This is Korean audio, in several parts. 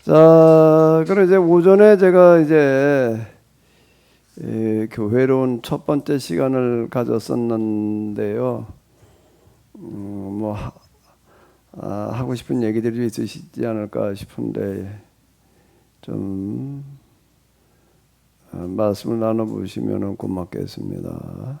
자, 그럼 이제 오전에 제가 이제 교회로 온 첫 번째 시간을 가졌었는데요. 뭐 하고 싶은 얘기들이 있으시지 않을까 싶은데 좀 말씀을 나눠보시면 고맙겠습니다.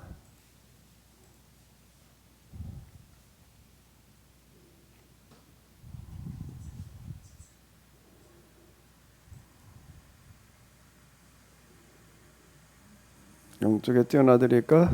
영적에 뛰어나드릴까?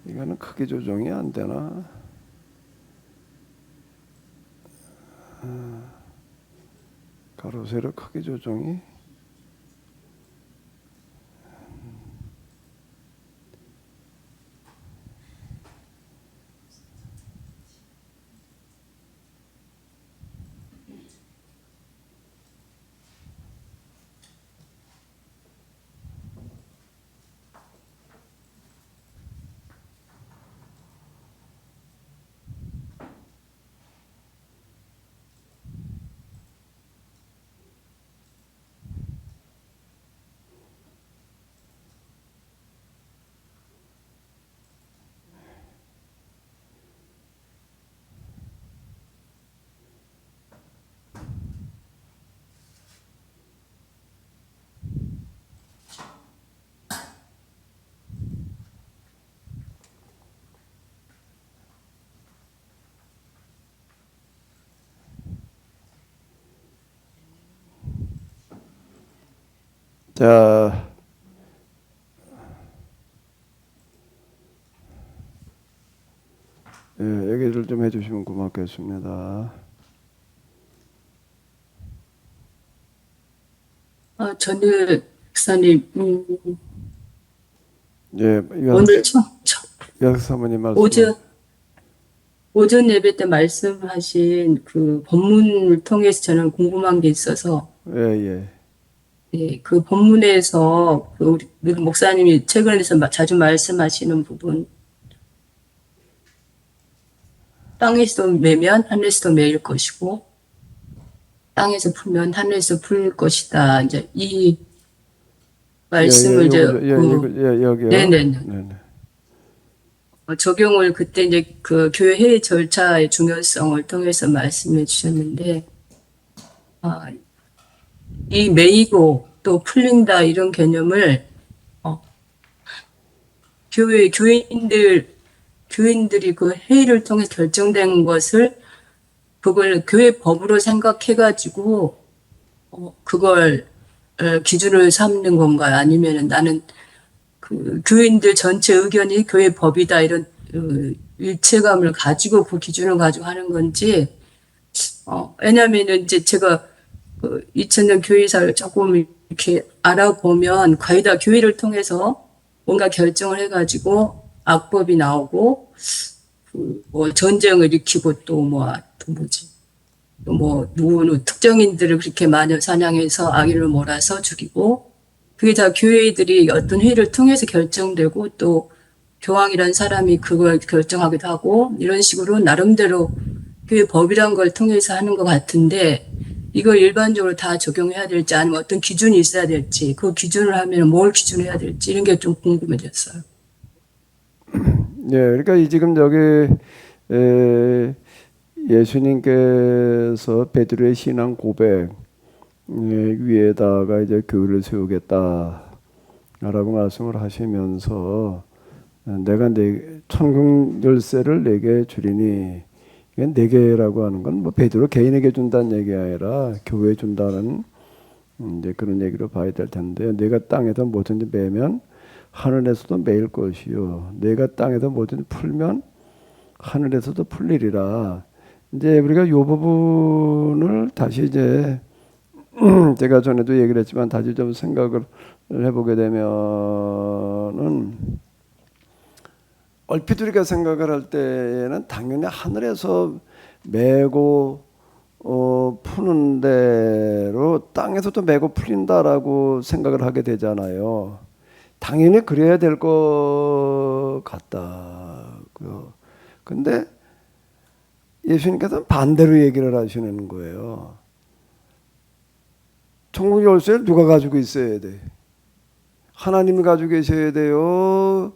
이거는 크기 조정이 안 되나? 가로 세로 크기 조정이 자, 얘기를 좀 해주시면 고맙겠습니다. 전일 목사님, 예, 오늘 여섯 사모님 말씀. 오전 예배 때 말씀하신 그 본문을 통해서 저는 궁금한 게 있어서, 예, 예. 예, 그 본문에서 우리 목사님이 최근에서 자주 말씀하시는 부분, 땅에서 매면 하늘에서 매일 것이고, 땅에서 풀면 하늘에서 풀 것이다. 이제 이 예, 예, 말씀을 요거죠. 여기요. 네네네. 네네. 적용을 그때 이제 그 교회 회의 절차의 중요성을 통해서 말씀해 주셨는데, 아, 이 매이고 또 풀린다 이런 개념을 어, 교인들이 그 회의를 통해 결정된 것을 그걸 교회 법으로 생각해가지고 그걸 기준을 삼는 건가요? 아니면은 나는 그 교인들 전체 의견이 교회 법이다 이런 일체감을 가지고 그 기준을 가지고 하는 건지 왜냐면은 이제 제가 그 2000년 교회사를 조금 이렇게 알아보면 거의 다 교회를 통해서 뭔가 결정을 해가지고 악법이 나오고 그뭐 전쟁을 일으키고 또 뭐지 또 뭐 누구 특정인들을 그렇게 마녀 사냥해서 아기를 몰아서 죽이고 그게 다 교회들이 어떤 회의를 통해서 결정되고 또 교황이라는 사람이 그걸 결정하기도 하고 이런 식으로 나름대로 교회 법이란 걸 통해서 하는 것 같은데 이걸 일반적으로 다 적용해야 될지 아니면 어떤 기준이 있어야 될지 그 기준을 하면 뭘 기준해야 될지 이런 게 좀 궁금해졌어요. 예, 그러니까 이 지금 여기 예수님께서 베드로의 신앙 고백 위에다가 이제 교회를 세우겠다라고 말씀을 하시면서 내가 천국 열쇠를 내게 주리니 이건 내게라고 하는 건 뭐 베드로 개인에게 준다는 얘기 아니라 교회에 준다는 이제 그런 얘기로 봐야 될 텐데 내가 땅에서 뭐든지 매면 하늘에서도 매일 것이요 내가 땅에서 뭐든지 풀면 하늘에서도 풀리리라. 이제 우리가 이 부분을 다시 이제 제가 전에도 얘기를 했지만 다시 좀 생각을 해보게 되면은 얼핏 우리가 생각을 할 때에는 당연히 하늘에서 메고 푸는 대로 땅에서도 메고 풀린다라고 생각을 하게 되잖아요. 당연히 그래야 될 것 같다고요. 근데 예수님께서는 반대로 얘기를 하시는 거예요. 천국 열쇠를 누가 가지고 있어야 돼? 하나님이 가지고 계셔야 돼요?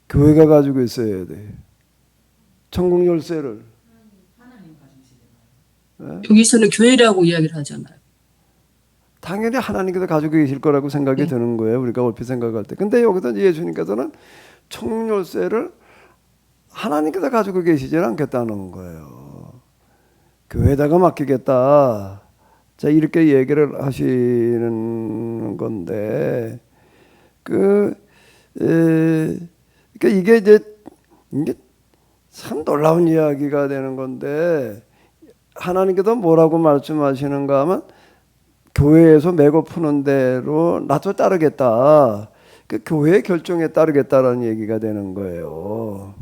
교회가 가지고 있어야 돼? 천국 열쇠를. 여기서는 교회라고 이야기를 하잖아요. 당연히 하나님께서 가지고 계실 거라고 생각이 네. 드는 거예요. 우리가 얼핏 생각할 때. 근데 여기서 예수님께서는 천국 열쇠를 하나님께서 가지고 계시지 않겠다는 거예요. 교회에다가 맡기겠다. 자, 이렇게 얘기를 하시는 건데, 그러니까 이게 참 놀라운 이야기가 되는 건데, 하나님께서 뭐라고 말씀하시는가 하면, 교회에서 메고 푸는 대로 나도 따르겠다. 그 교회의 결정에 따르겠다라는 얘기가 되는 거예요.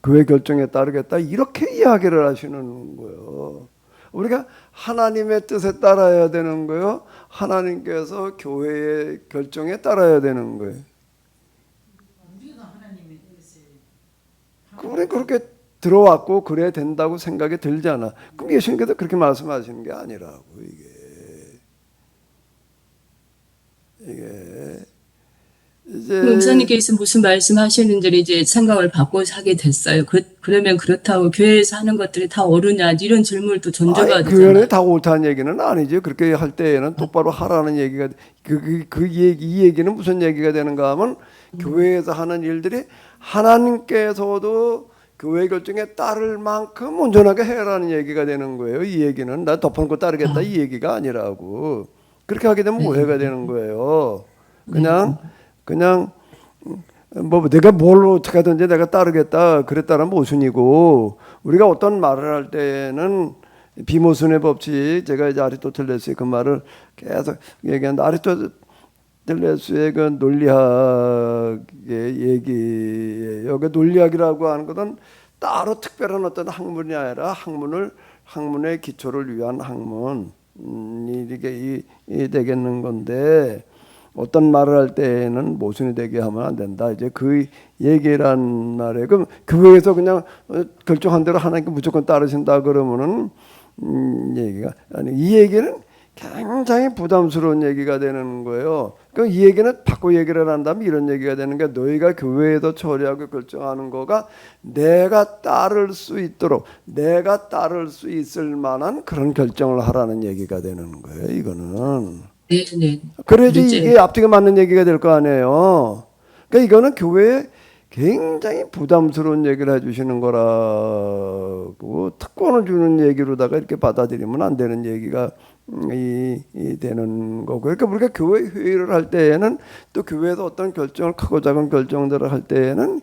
교회 결정에 따르겠다 이렇게 이야기를 하시는 거예요. 우리가 하나님의 뜻에 따라야 되는 거예요. 하나님께서 교회의 결정에 따라야 되는 거예요. 우리 그렇게 들어왔고 그래야 된다고 생각이 들잖아. 그럼 예수님께서 그렇게 말씀하시는 게 아니라고 이게 이제 목사님께서 무슨 말씀하시는지 이제 생각을 바꿔서 하게 됐어요. 그러면 그렇다고 교회에서 하는 것들이 다 옳으냐 이런 질문을 또 던져봐야 교회에 되잖아요. 다 옳다는 얘기는 아니죠. 그렇게 할 때에는 똑바로 하라는 얘기가 이 얘기는 무슨 얘기가 되는가 하면 교회에서 하는 일들이 하나님께서도 교회 결정에 따를 만큼 온전하게 해라는 얘기가 되는 거예요. 이 얘기는 나 덮어놓고 따르겠다 이 얘기가 아니라고. 그렇게 하게 되면 오해가 되는 거예요. 그냥 뭐 내가 뭘 어떻게 하든지 내가 따르겠다 그랬다는 모순이고, 우리가 어떤 말을 할 때는 비모순의 법칙, 제가 이제 아리스토텔레스의 그 말을 계속 얘기하는데, 아리스토텔레스의 그 논리학의 얘기예요. 그 논리학이라고 하는 것은 따로 특별한 어떤 학문이 아니라 학문의 기초를 위한 학문이 이게 되겠는 건데, 어떤 말을 할 때는 모순이 되게 하면 안 된다. 이제 그 얘기란 말에 그럼 교회에서 그냥 결정한 대로 하나님께 무조건 따르신다 그러면은 얘기가 아니, 이 얘기는 굉장히 부담스러운 얘기가 되는 거예요. 그럼 이 얘기는 바꿔 얘기를 한다면 이런 얘기가 되는 게, 너희가 교회에서 처리하고 결정하는 거가 내가 따를 수 있도록, 내가 따를 수 있을 만한 그런 결정을 하라는 얘기가 되는 거예요. 이거는. 네. 그래야지 이제 이게 앞뒤가 맞는 얘기가 될 거 아니에요. 그러니까 이거는 교회에 굉장히 부담스러운 얘기를 해주시는 거라고, 특권을 주는 얘기로다가 이렇게 받아들이면 안 되는 얘기가 되는 거고. 그러니까 우리가 교회 회의를 할 때에는, 또 교회에서 어떤 결정을, 크고 작은 결정들을 할 때에는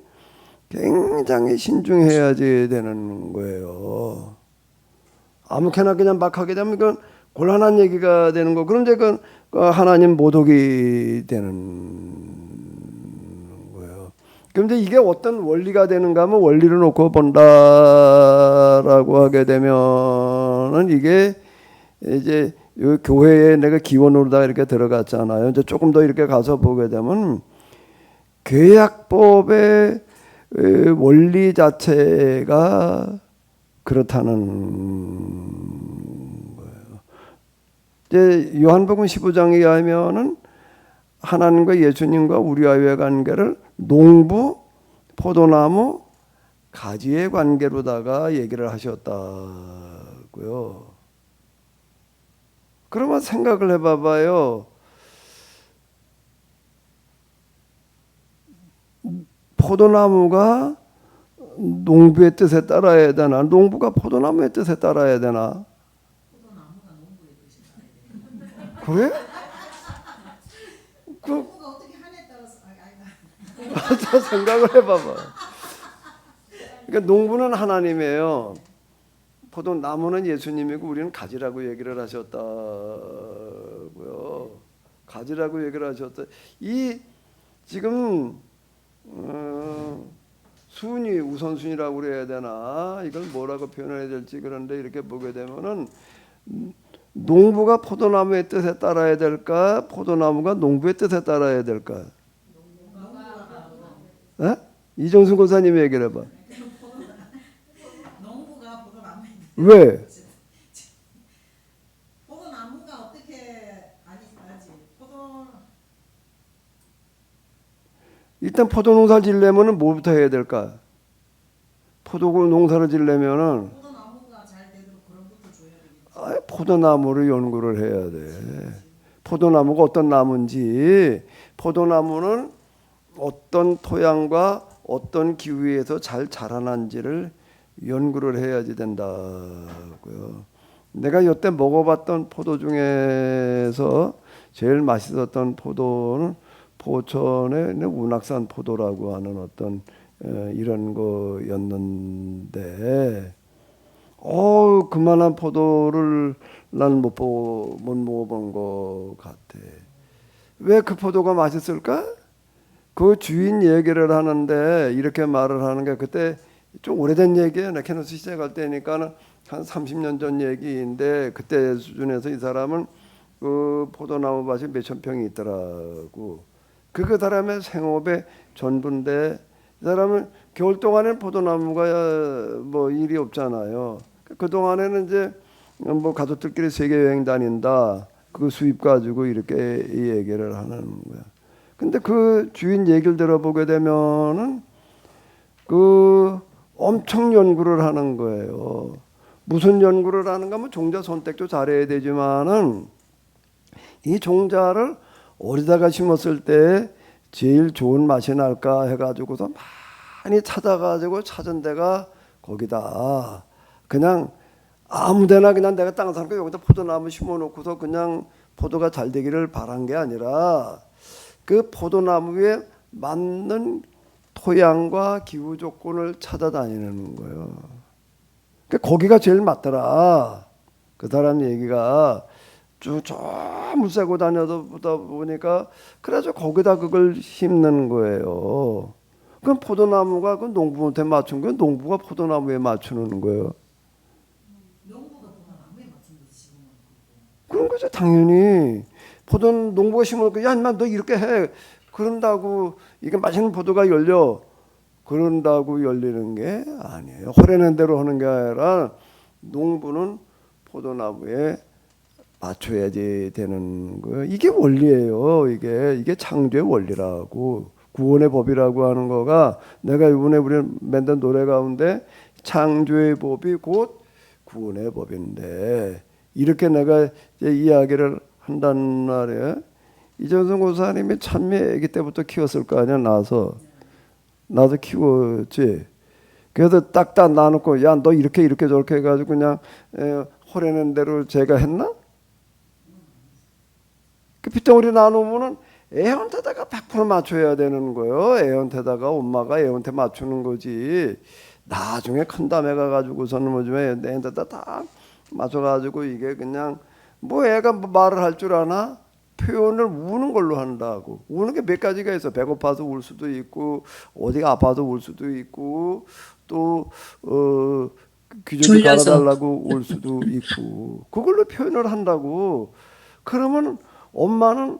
굉장히 신중해야지 되는 거예요. 아무렇게나 그냥 막 하게 되면 그건 곤란한 얘기가 되는 거. 그럼 이제 그 하나님 모독이 되는 거예요. 그런데 이게 어떤 원리가 되는가 하면, 원리를 놓고 본다라고 하게 되면은 이게 이제 요 교회에 내가 기원으로다 이렇게 들어갔잖아요. 이제 조금 더 이렇게 가서 보게 되면 계약법의 원리 자체가 그렇다는 이제 요한복음 15장에 의하면은 하나님과 예수님과 우리와의 관계를 농부, 포도나무, 가지의 관계로다가 얘기를 하셨다고요. 그러면 생각을 해봐봐요. 포도나무가 농부의 뜻에 따라야 되나? 농부가 포도나무의 뜻에 따라야 되나? 그래? 맞아, 생각을 해봐봐. 그러니까 농부는 하나님이에요. 포도나무는 예수님이고 우리는 가지라고 얘기를 하셨다고요. 가지라고 얘기를 하셨다. 이 지금 순위 우선순위라고 그래야 되나 이걸 뭐라고 표현해야 될지 그런데 이렇게 보게 되면은 농부가 포도나무의 뜻에 따라야 될까 포도나무가 농부의 뜻에 따라야 될까? 에? 이정순 고사님 얘기를 해봐. 농부가 포도나무에 왜? 포도나무가 어떻게 아니지 포도 일단 포도 농사를 지려면은 뭐부터 해야 될까? 포도 농사를 지려면은 포도나무가 잘 되도록 그런 것도 줘야 되겠지. 포도나무를 연구를 해야 돼. 포도나무가 어떤 나무인지, 포도나무는 어떤 토양과 어떤 기후에서 잘 자라난지를 연구를 해야지 된다고요. 내가 여태 먹어봤던 포도 중에서 제일 맛있었던 포도는 포천의 운악산 포도라고 하는 어떤 이런 거였는데, 그만한 포도를 난 못 먹어본 것 같아. 왜 그 포도가 맛있을까? 그 주인 얘기를 하는데 이렇게 말을 하는 게 그때 좀 오래된 얘기예요. 나 캐너스 시작할 때니까는 한 30년 전 얘기인데 그때 수준에서 이 사람은 그 포도나무 밭이 몇천 평이 있더라고. 그 사람의 생업의 전부인데 이 사람은 겨울 동안에는 포도나무가 뭐 일이 없잖아요. 그 동안에는 이제 뭐 가족들끼리 세계 여행 다닌다. 그 수입 가지고 이렇게 이 얘기를 하는 거야. 근데 그 주인 얘기를 들어보게 되면은 그 엄청 연구를 하는 거예요. 무슨 연구를 하는가 하면 종자 선택도 잘해야 되지만은 이 종자를 어디다가 심었을 때 제일 좋은 맛이 날까 해가지고서 많이 찾아가지고 찾은 데가 거기다. 그냥 아무데나 그냥 내가 땅 사니까 여기다 포도나무 심어놓고서 그냥 포도가 잘 되기를 바란 게 아니라 그 포도나무에 맞는 토양과 기후 조건을 찾아다니는 거예요. 그러니까 거기가 제일 맞더라. 그 사람 얘기가 쭉 물세고 다니다 보니까 그래서 거기다 그걸 심는 거예요. 그럼 포도나무가 그 농부한테 맞춘 거 농부가 포도나무에 맞추는 거예요. 농부가 포도나무에 맞춘 거지 지금은. 그런 거죠 당연히. 농부가 심으니까 야 인마 너 이렇게 해 그런다고 이게 맛있는 포도가 열려 그런다고 열리는 게 아니에요. 호래는 대로 하는 게 아니라 농부는 포도나무에 맞춰야지 되는 거예요. 이게 원리예요. 이게 창조의 원리라고 구원의 법이라고 하는 거가 내가 이번에 우리 만든 노래 가운데 창조의 법이 곧 구원의 법인데 이렇게 내가 이제 이야기를 한단 말이에요. 이정선 고사님이 참미 아기 때부터 키웠을 거 아니야. 나서 키웠지. 그래서 딱딱 놔놓고 야 너 이렇게 저렇게 해가지고 그냥 호래는 대로 제가 했나? 그 빗덩어리 나누면은 애한테다가 100% 맞춰야 되는 거예요. 애한테다가 엄마가 애한테 맞추는 거지. 나중에 큰 다음에 가가지고서는 뭐좀 애한테다 다 맞춰가지고 이게 그냥 뭐 애가 뭐 말을 할 줄 아나? 표현을 우는 걸로 한다고. 우는 게 몇 가지가 있어. 배고파서 울 수도 있고 어디가 아파서 울 수도 있고 또 귀저귀 졸려서. 갈아달라고 울 수도 있고 그걸로 표현을 한다고. 그러면 엄마는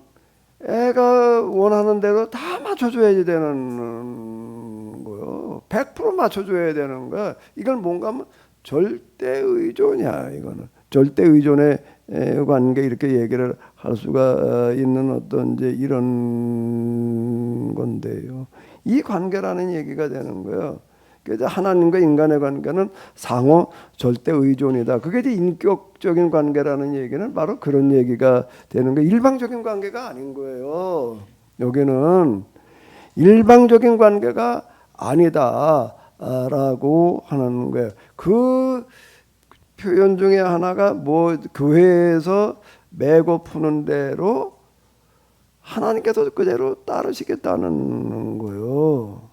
애가 원하는 대로 다 맞춰줘야 되는 거요. 100% 맞춰줘야 되는 거야. 이건 뭔가 하면 절대 의존이야. 이거는 절대 의존의 관계 이렇게 얘기를 할 수가 있는 어떤 이제 이런 건데요. 이 관계라는 얘기가 되는 거예요. 그래서 하나님과 인간의 관계는 상호 절대 의존이다. 그게 이제 인격적인 관계라는 얘기는 바로 그런 얘기가 되는 거예요. 일방적인 관계가 아닌 거예요. 여기는 일방적인 관계가 아니다라고 하는 거예요. 그 표현 중에 하나가 뭐 교회에서 메고 푸는 대로 하나님께서 그대로 따르시겠다는 거예요.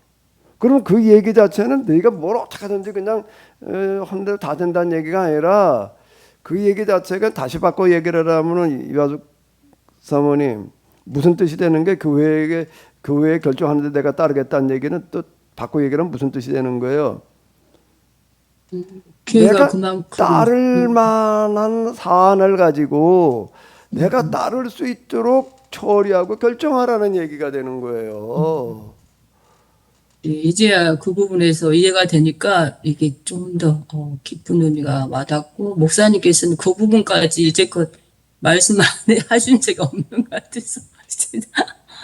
그럼 그 얘기 자체는 너희가 뭘 어떻게 하든지 그냥 한 대로 다 된다는 얘기가 아니라 그 얘기 자체가 다시 바꿔 얘기를 하면은 이화숙 사모님 무슨 뜻이 되는 게 교회에 결정하는데 내가 따르겠다는 얘기는 또 바꿔 얘기하면 무슨 뜻이 되는 거예요? 교회가 내가 그만큼 따를 만한 사안을 가지고 내가 따를 수 있도록 처리하고 결정하라는 얘기가 되는 거예요. 이제야 그 부분에서 이해가 되니까 이게 좀 더 깊은 의미가 와닿고 목사님께서는 그 부분까지 이제껏 말씀 안 하신 적이 없는 것 같아서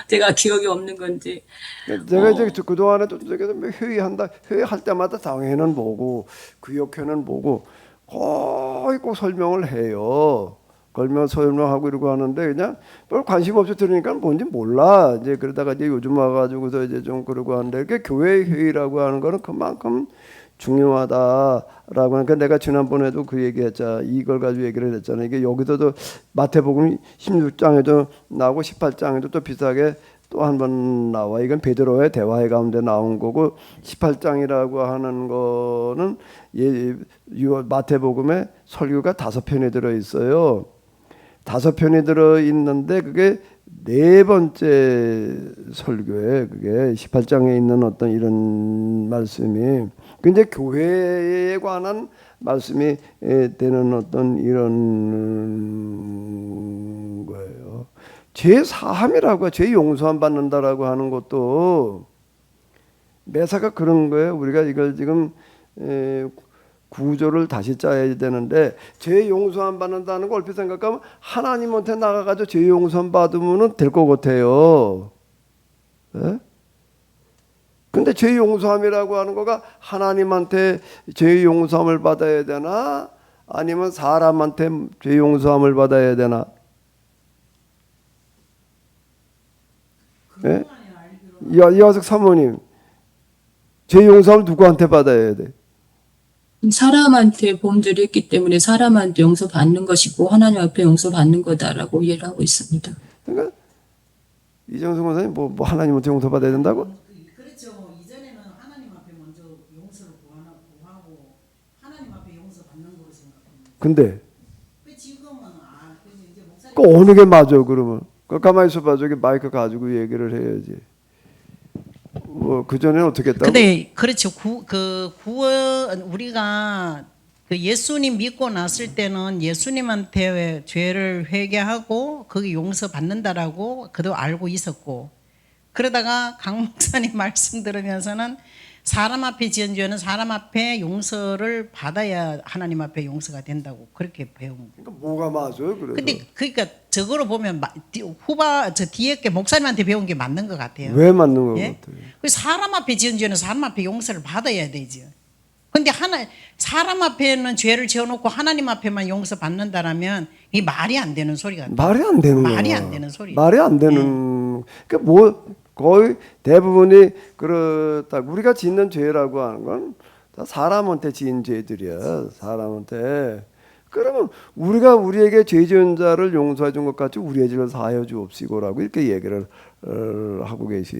제가 기억이 없는 건지 제가 이제 그동안에 또 회의한다, 회의할 때마다 당회는 뭐고 구역회는 뭐고 거의 꼭 설명을 해요. 걸면 설명하고 이러고 하는데 그냥 별 관심 없이 들으니까 뭔지 몰라. 이제 그러다가 이제 요즘 와가지고서 이제 좀 그러고 하는데 그 교회 회의라고 하는 거는 그만큼 중요하다라고 하니까 내가 지난번에도 그 얘기했잖아. 이걸 가지고 얘기를 했잖아. 이게 여기서도 마태복음 16장에도 나오고 18장에도 또 비슷하게 또 한 번 나와. 이건 베드로의 대화의 가운데 나온 거고 18장이라고 하는 거는 마태복음에 설교가 5편이 들어 있어요. 5편이 들어 있는데 그게 네 번째 설교에 그게 18장에 있는 어떤 이런 말씀이 근데 교회에 관한 말씀이 되는 어떤 이런 거예요. 죄 사함이라고 죄 용서함 받는다라고 하는 것도 매사가 그런 거예요. 우리가 이걸 지금 구조를 다시 짜야 되는데 죄 용서함 받는다는 걸 얼핏 생각하면 하나님한테 나가가지고 죄 용서함 받으면 될 것 같아요. 예? 근데 죄 용서함이라고 하는 거가 하나님한테 죄 용서함을 받아야 되나 아니면 사람한테 죄 용서함을 받아야 되나? 예? 여석 사모님, 죄 용서함을 누구한테 받아야 돼? 사람한테 범죄를 했기 때문에 사람한테 용서받는 것이고 하나님 앞에 용서받는 거다라고 이해를 하고 있습니다. 그러니까 이정승 원사님 뭐 하나님한테 용서받아야 된다고? 그렇죠. 이전에는 하나님 앞에 먼저 용서를 구하고 하나님 앞에 용서받는 거로 생각합니다. 근데 그 지금은 그래서 이제 목사님 그 어느 게 맞아 그러면? 그 가만히 있어봐. 저기 마이크 가지고 얘기를 해야지. 뭐 그전에는 어떻게 했다고? 근데 그렇죠. 구원 우리가 그 예수님 믿고 났을 때는 예수님한테 죄를 회개하고 그게 용서받는다라고 그도 알고 있었고 그러다가 강 목사님 말씀 들으면서는 사람 앞에 지은 죄는 사람 앞에 용서를 받아야 하나님 앞에 용서가 된다고 그렇게 배운 거예요. 그러니까 뭐가 맞아요? 그래서 근데 그러니까 저거로 보면 저 뒤에 게 목사님한테 배운 게 맞는 것 같아요. 왜 맞는 것 예? 같아요? 그 사람 앞에 지은 죄는 사람 앞에 용서를 받아야 되죠. 근데 사람 앞에는 죄를 지어놓고 하나님 앞에만 용서 받는다라면 이 말이 안 되는 소리가 말이 안 되는 거야. 말이 안 되는 소리. 말이 안 되는. 그러니까 뭐 거의 대부분이 그렇다. 우리가 짓는 죄라고 하는 건 다 사람한테 지은 죄들이야. 사람한테. 그러면 우리가 우리에게 죄 지은 자를 용서해 준 것 같이 우리의 죄를 사하여 주옵시고라고 이렇게 얘기를 하고 계시다.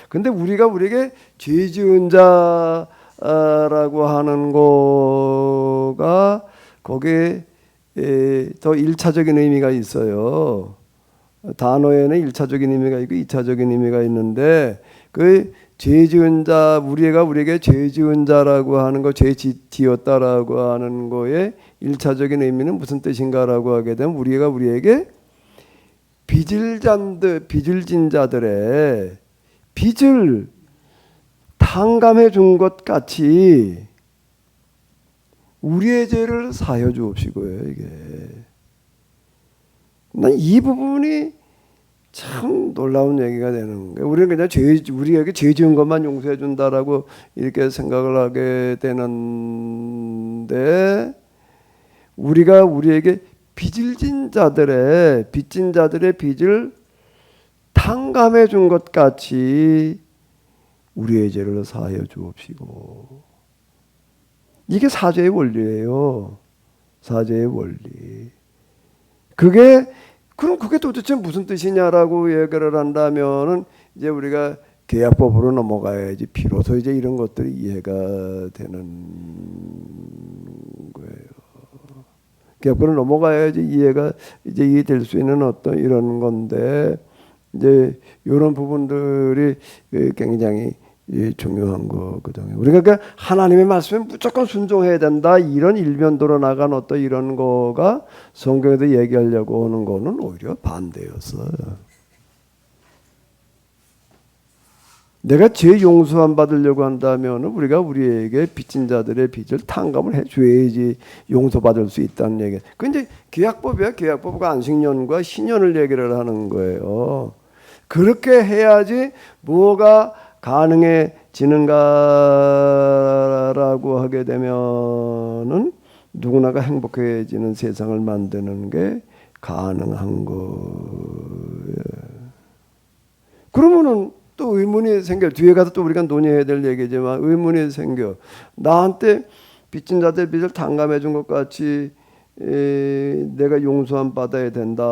근데 우리가 우리에게 죄 지은 자라고 하는 거가 거기에 더 일차적인 의미가 있어요. 단어에는 일차적인 의미가 있고 이차적인 의미가 있는데 그 죄 지은 자 우리가 우리에게 죄 지은 자라고 하는 거 죄 지었다라고 하는 거에 일차적인 의미는 무슨 뜻인가라고 하게 되면 우리가 우리에게 빚을 진 자들의 빚을 탕감해 준 것 같이 우리의 죄를 사여 주옵시고요. 이게 난 이 부분이 참 놀라운 얘기가 되는 거예요. 우리는 그냥 우리에게 죄 지은 것만 용서해 준다라고 이렇게 생각을 하게 되는데 우리가 우리에게 빚진 자들의 빚을 탕감해 준 것 같이 우리의 죄를 사하여 주옵시고. 이게 사죄의 원리예요. 사죄의 원리. 그럼 그게 도대체 무슨 뜻이냐라고 얘기를 한다면은 이제 우리가 계약법으로 넘어가야지 비로소 이제 이런 것들이 이해가 되는 거예요. 계약법으로 넘어가야지 이해가 이제 이해될 수 있는 어떤 이런 건데 이제 이런 부분들이 굉장히 중요한 거거든요. 우리가 그러니까 하나님의 말씀에 무조건 순종해야 된다 이런 일면도로 나간 어떤 이런 거가 성경에도 얘기하려고 하는 거는 오히려 반대였어요. 내가 죄 용서함 받으려고 한다면 우리가 우리에게 빚진 자들의 빚을 탕감을 해줘야지 용서받을 수 있다는 얘기. 그 이제 규약법이야. 규약법과 안식년과 신년을 얘기를 하는 거예요. 그렇게 해야지 뭐가 가능해지는가라고 하게 되면은 누구나가 행복해지는 세상을 만드는 게 가능한 거예요. 그러면은 또 의문이 생겨. 뒤에 가서 또 우리가 논의해야 될 얘기지만 의문이 생겨. 나한테 빚진 자들 빚을 탕감해 준 것 같이 내가 용서함 받아야 된다라고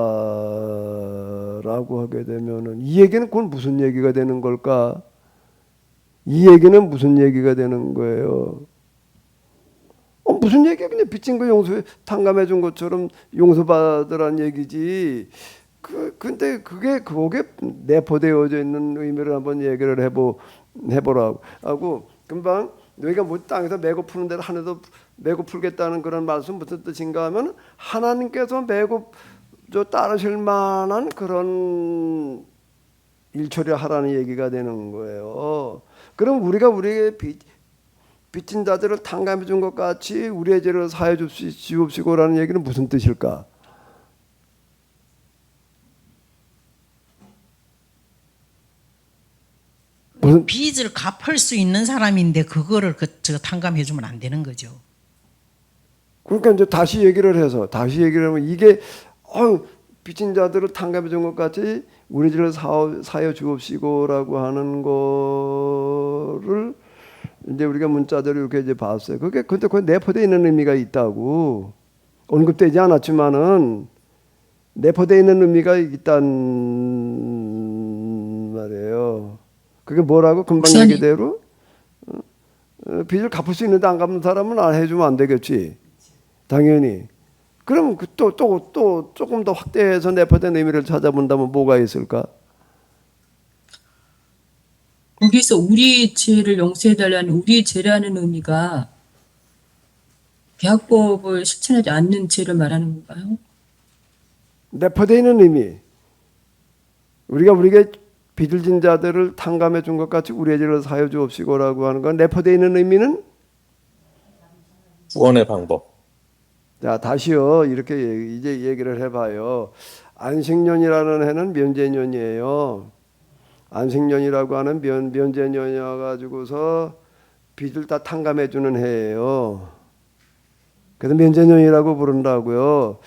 하게 되면은 이 얘기는 그건 무슨 얘기가 되는 걸까? 이 얘기는 무슨 얘기가 되는 거예요? 무슨 얘기야? 그냥 빚진 거 용서 탕감해 준 것처럼 용서받으란 얘기지. 근데 그게 내포되어져 있는 의미를 한번 얘기를 해보라고 하고 금방 너희가 뭐 땅에서 메고 푸는 대로 하늘도 메고 풀겠다는 그런 말씀 무슨 뜻인가 하면 하나님께서 메고 따르실 만한 그런 일처리 하라는 얘기가 되는 거예요. 그럼 우리가 우리의 빚진 자들을 탕감해 준 것 같이 우리의 죄를 사해 주옵시고라는 얘기는 무슨 뜻일까? 무슨 빚을 갚을 수 있는 사람인데 그거를 저 탕감해 주면 안 되는 거죠. 그러니까 이제 다시 얘기를 하면 이게 빚진 자들을 탕감해 준 것 같이 우리 죄를 사여 주옵시고라고 하는 거를 이제 우리가 문자대로 이렇게 이제 봤어요. 그게 근데 그 내포되어 있는 의미가 있다고 언급되지 않았지만은 내포되어 있는 의미가 있단 말이에요. 그게 뭐라고 금방 목사님. 얘기대로 빚을 갚을 수 있는데 안 갚는 사람은 안 해주면 안 되겠지. 당연히. 그러면 또 조금 더 확대해서 내포된 의미를 찾아본다면 뭐가 있을까? 거기서 우리 죄를 용서해달라는 우리 죄라는 의미가 계약법을 실천하지 않는 죄를 말하는 건가요? 내포되어 있는 의미. 우리가 우리에게 빚을 진 자들을 탕감해 준 것 같이 우리의 죄를 사여 주옵시고라고 하는 건 내포되어 있는 의미는 구원의 방법. 자, 다시요. 이렇게 이제 얘기를 해봐요. 안식년이라는 해는 면제년이에요. 안식년이라고 하는 면제년이어 가지고서 빚을 다 탕감해 주는 해예요. 그래서 면제년이라고 부른다고요.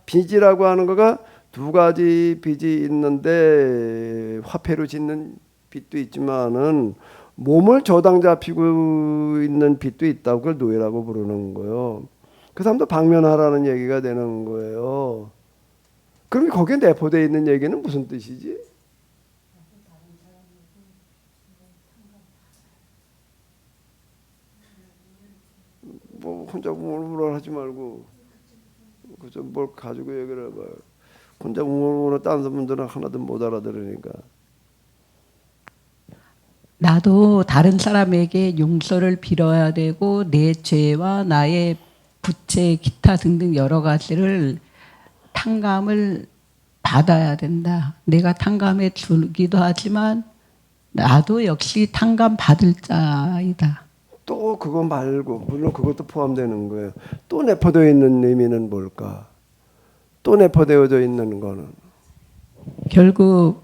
빚이라고 하는 거가 두 가지 빚이 있는데 화폐로 짓는 빚도 있지만은 몸을 저당 잡히고 있는 빚도 있다고 그걸 노예라고 부르는 거예요. 그 사람도 방면하라는 얘기가 되는 거예요. 그럼 거기에 내포되어 있는 얘기는 무슨 뜻이지? 뭐 혼자 우물우물 하지 말고 그저 뭘 가지고 얘기를 해봐요. 혼자 우물우물 다른 분들은 하나도 못 알아들으니까. 나도 다른 사람에게 용서를 빌어야 되고 내 죄와 나의 부채 기타 등등 여러 가지를 탕감을 받아야 된다. 내가 탕감해 주기도 하지만 나도 역시 탕감 받을 자이다. 또 그거 말고 물론 그것도 포함되는 거예요. 또 내포되어 있는 의미는 뭘까? 또 내포되어져 있는 거는 결국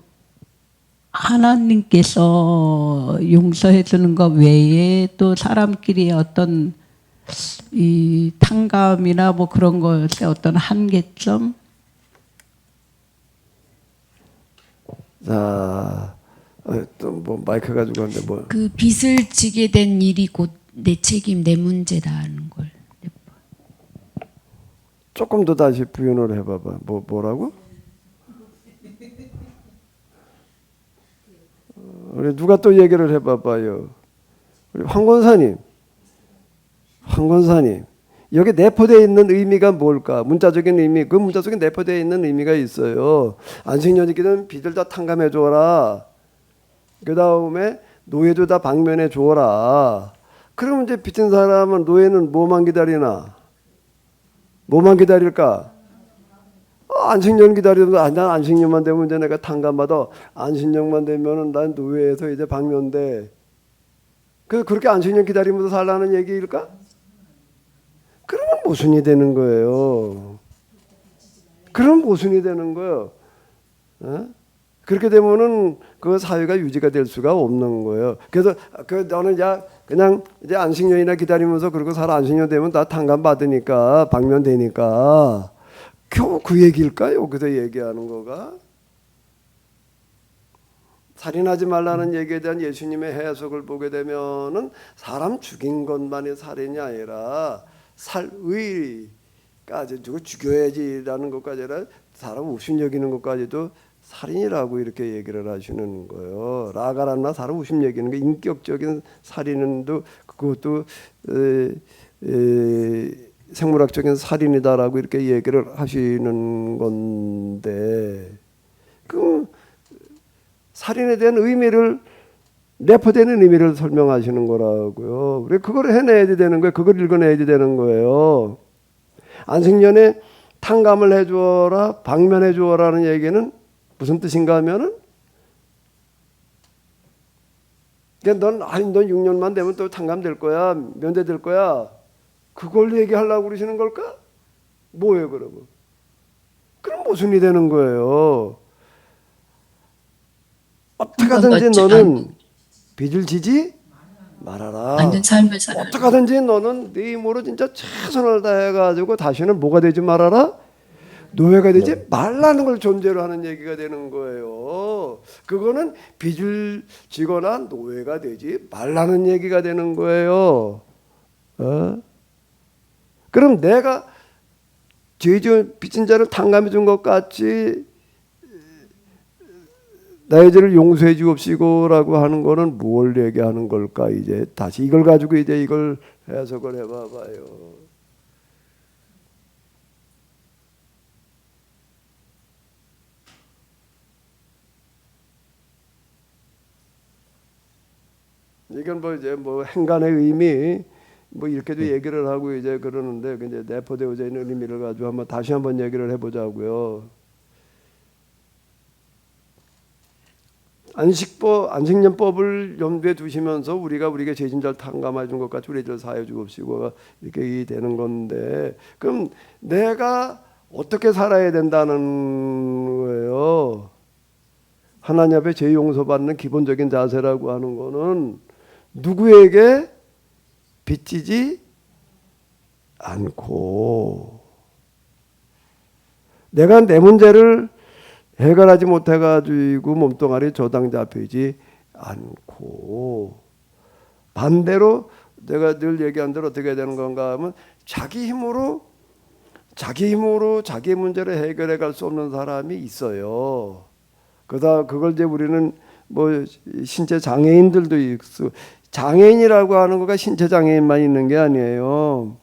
하나님께서 용서해 주는 것 외에 또 사람끼리 어떤 이 탕감이나 뭐 그런 것의 어떤 한계점. 자, 또 뭐 마이크 가지고 하는데 뭐 그 빚을 지게 된 일이 곧 내 책임, 내 문제다는 걸. 조금 더 다시 부연을 해봐봐. 뭐라고? 우리 누가 또 얘기를 해봐봐요. 우리 황 권사님, 여기 내포되어 있는 의미가 뭘까? 문자적인 의미, 그 문자 속에 내포되어 있는 의미가 있어요. 안식년이기는 빚을 다 탕감해 주어라. 그 다음에 노예도 다 방면해 주어라. 그러면 이제 빚진 사람은 노예는 뭐만 기다리나? 뭐만 기다릴까? 안식년 기다리면 난 안식년만 되면 이제 내가 탕감받아. 안식년만 되면은 난 노예에서 이제 방면돼. 그렇게 안식년 기다리면서 살라는 얘기일까? 그러면 모순이 되는 거예요. 그럼 모순이 되는 거예요. 어? 그렇게 되면은 그 사회가 유지가 될 수가 없는 거예요. 그래서 너는 그냥 이제 안식년이나 기다리면서 그러고 살아. 안식년 되면 다 탕감 받으니까 방면되니까 겨우 그 얘기일까요? 여기서 얘기하는 거가 살인하지 말라는 얘기에 대한 예수님의 해석을 보게 되면은 사람 죽인 것만이 살인이 아니라 살의까지 누구 죽여야지라는 것까지 아니라 사람 우심 여기는 것까지도 살인이라고 이렇게 얘기를 하시는 거예요. 라가란나 사람 우심 여기는 게 인격적인 살인도 그것도 생물학적인 살인이다라고 이렇게 얘기를 하시는 건데 그 살인에 대한 의미를 내포되는 의미를 설명하시는 거라고요. 그래 그걸 해내야 되는 거예요. 그걸 읽어내야 되는 거예요. 안식년에 탕감을 해주어라, 방면해 주어라는 얘기는 무슨 뜻인가 하면은 넌 6년만 되면 또 탕감될 거야, 면제될 거야. 그걸 얘기하려고 그러시는 걸까? 뭐예요 그러면? 그럼 모순이 되는 거예요. 어떻게 하든지 너는 빚을 지지 말아라. 완전 삶을 살아라. 어떻게 하든지 너는 네 힘으로 진짜 최선을 다해가지고 다시는 뭐가 되지 말아라? 노예가 되지 말라는 걸 존재로 하는 얘기가 되는 거예요. 그거는 빚을 지거나 노예가 되지 말라는 얘기가 되는 거예요. 그럼 내가 빚진 자를 탕감해 준 것 같이 나의 죄를 용서해 주옵시고라고 하는 거는 뭘 얘기하는 걸까? 이제 다시 이걸 가지고 이제 이걸 해석을 해봐봐요. 이건 뭐 이제 뭐 행간의 의미 뭐 이렇게도 얘기를 하고 이제 그러는데 이제 내포되어져 있는 의미를 가지고 다시 한번 얘기를 해보자고요. 안식년법을 염두에 두시면서 우리가 죄진 자를 탕감해 준 것 같이 우리 죄를 사하여 주옵시고 이렇게 되는 건데 그럼 내가 어떻게 살아야 된다는 거예요? 하나님 앞에 죄 용서받는 기본적인 자세라고 하는 거는 누구에게 빚지지 않고 내가 내 문제를 해결하지 못해가지고 몸뚱아리 저당 잡히지 않고 반대로 내가 늘 얘기한 대로 어떻게 되는 건가 하면 자기 힘으로 자기의 문제를 해결해 갈 수 없는 사람이 있어요. 그걸 이제 우리는 뭐 신체 장애인들도 있고 장애인이라고 하는 거가 신체 장애인만 있는 게 아니에요.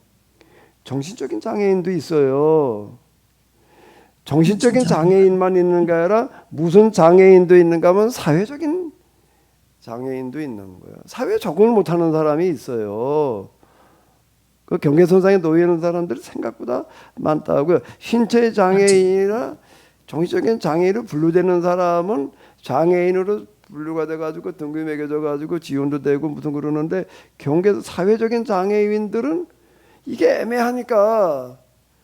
정신적인 장애인도 있어요. 정신적인 장애인만 있는 게 아니라 무슨 장애인도 있는가 하면 사회적인 장애인도 있는 거예요. 사회에 적응을 못하는 사람이 있어요. 그 경계선상에 놓여 있는 사람들이 생각보다 많다고요. 신체 장애인이나 정신적인 장애인으로 분류되는 사람은 장애인으로 분류가 돼가지고 등급이 매겨져가지고 지원도 되고 무슨 그러는데 사회적인 장애인들은 이게 애매하니까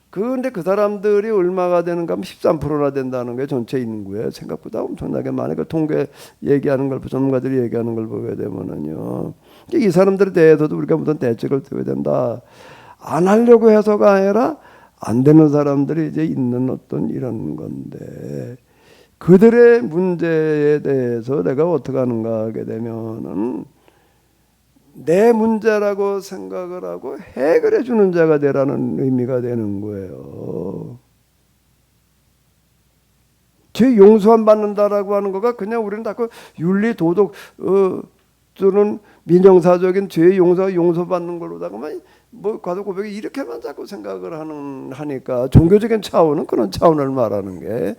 근데 그 사람들이 얼마가 되는가 하면 13%나 된다는 게 전체 인구에 생각보다 엄청나게 많아요. 그 통계 얘기하는 걸 전문가들이 얘기하는 걸 보게 되면은요. 이 사람들에 대해서도 우리가 무슨 대책을 세워야 된다. 안 하려고 해서가 아니라 안 되는 사람들이 이제 있는 어떤 이런 건데 그들의 문제에 대해서 내가 어떻게 하는가 하게 되면은 내 문제라고 생각을 하고 해결해 주는 자가 되라는 의미가 되는 거예요. 죄 용서함 받는다라고 하는 거가 그냥 우리는 자꾸 윤리 도덕 또는 민영사적인 죄 용서받는 걸로다가만 뭐 과도 고백이 이렇게만 자꾸 생각을 하니까 종교적인 차원은 그런 차원을 말하는 게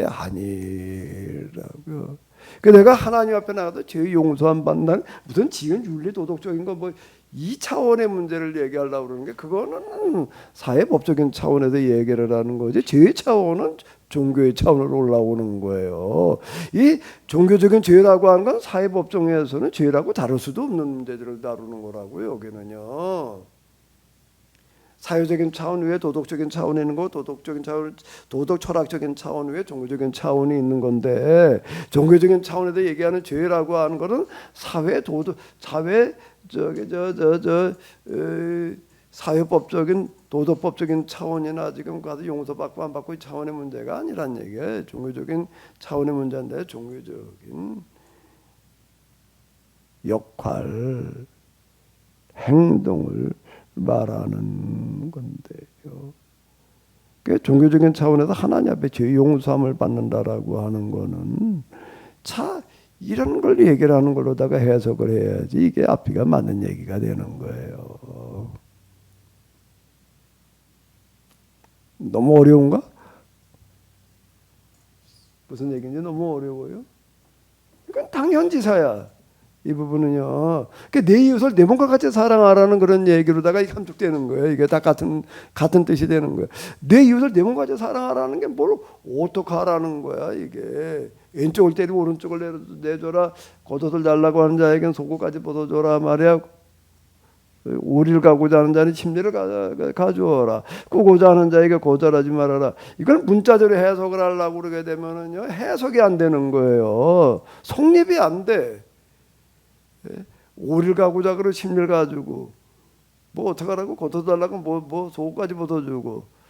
아니라고요. 그 내가 하나님 앞에 나가도 죄 용서 안 받는 무슨 지은 윤리 도덕적인 거 뭐 이 차원의 문제를 얘기하려고 그러는 게 그거는 사회법적인 차원에서 얘기를 하는 거지 죄의 차원은 종교의 차원으로 올라오는 거예요. 이 종교적인 죄라고 하는 건 사회법정에서는 죄라고 다룰 수도 없는 문제들을 다루는 거라고요. 여기는요. 사회적인 차원 위에 도덕적인 차원이 있는 거, 도덕적인 차원, 도덕 철학적인 차원 위에 종교적인 차원이 있는 건데 종교적인 차원에서 얘기하는 죄라고 하는 거는 사회 도덕, 사회 사회법적인 도덕법적인 차원이나 지금 가서 용서받고 안 받고 차원의 문제가 아니란 얘기예요. 종교적인 차원의 문제인데 종교적인 역할, 행동을 말하는 건데요. 그 종교적인 차원에서 하나님 앞에 죄 용서함을 받는다라고 하는 거는 이런 걸 얘기를 하는 걸로다가 해석을 해야지 이게 앞뒤가 맞는 얘기가 되는 거예요. 너무 어려운가? 무슨 얘기인지 너무 어려워요? 이건 당연지사야. 이 부분은요. 내 이웃을 내 몸과 같이 사랑하라는 그런 얘기로다가 함축되는 거예요. 이게 다 같은 뜻이 되는 거예요. 내 이웃을 내 몸과 같이 사랑하라는 게 뭘 어떻게 하라는 거야 이게. 왼쪽을 때리고 오른쪽을 내줘라. 겉옷을 달라고 하는 자에겐 속옷까지 벗어줘라 말이야. 오리를 가고자 하는 자는 침례를 가져오라. 꾸고자 하는 자에게 거절하지 말아라. 이걸 문자적으로 해석을 하려고 그러게 되면은요 해석이 안 되는 거예요. 성립이 안 돼. 오리를 가고자 그러고 침례를 가지고 뭐 어떡하라고 겉옷 달라고 뭐 속옷까지 벗어주고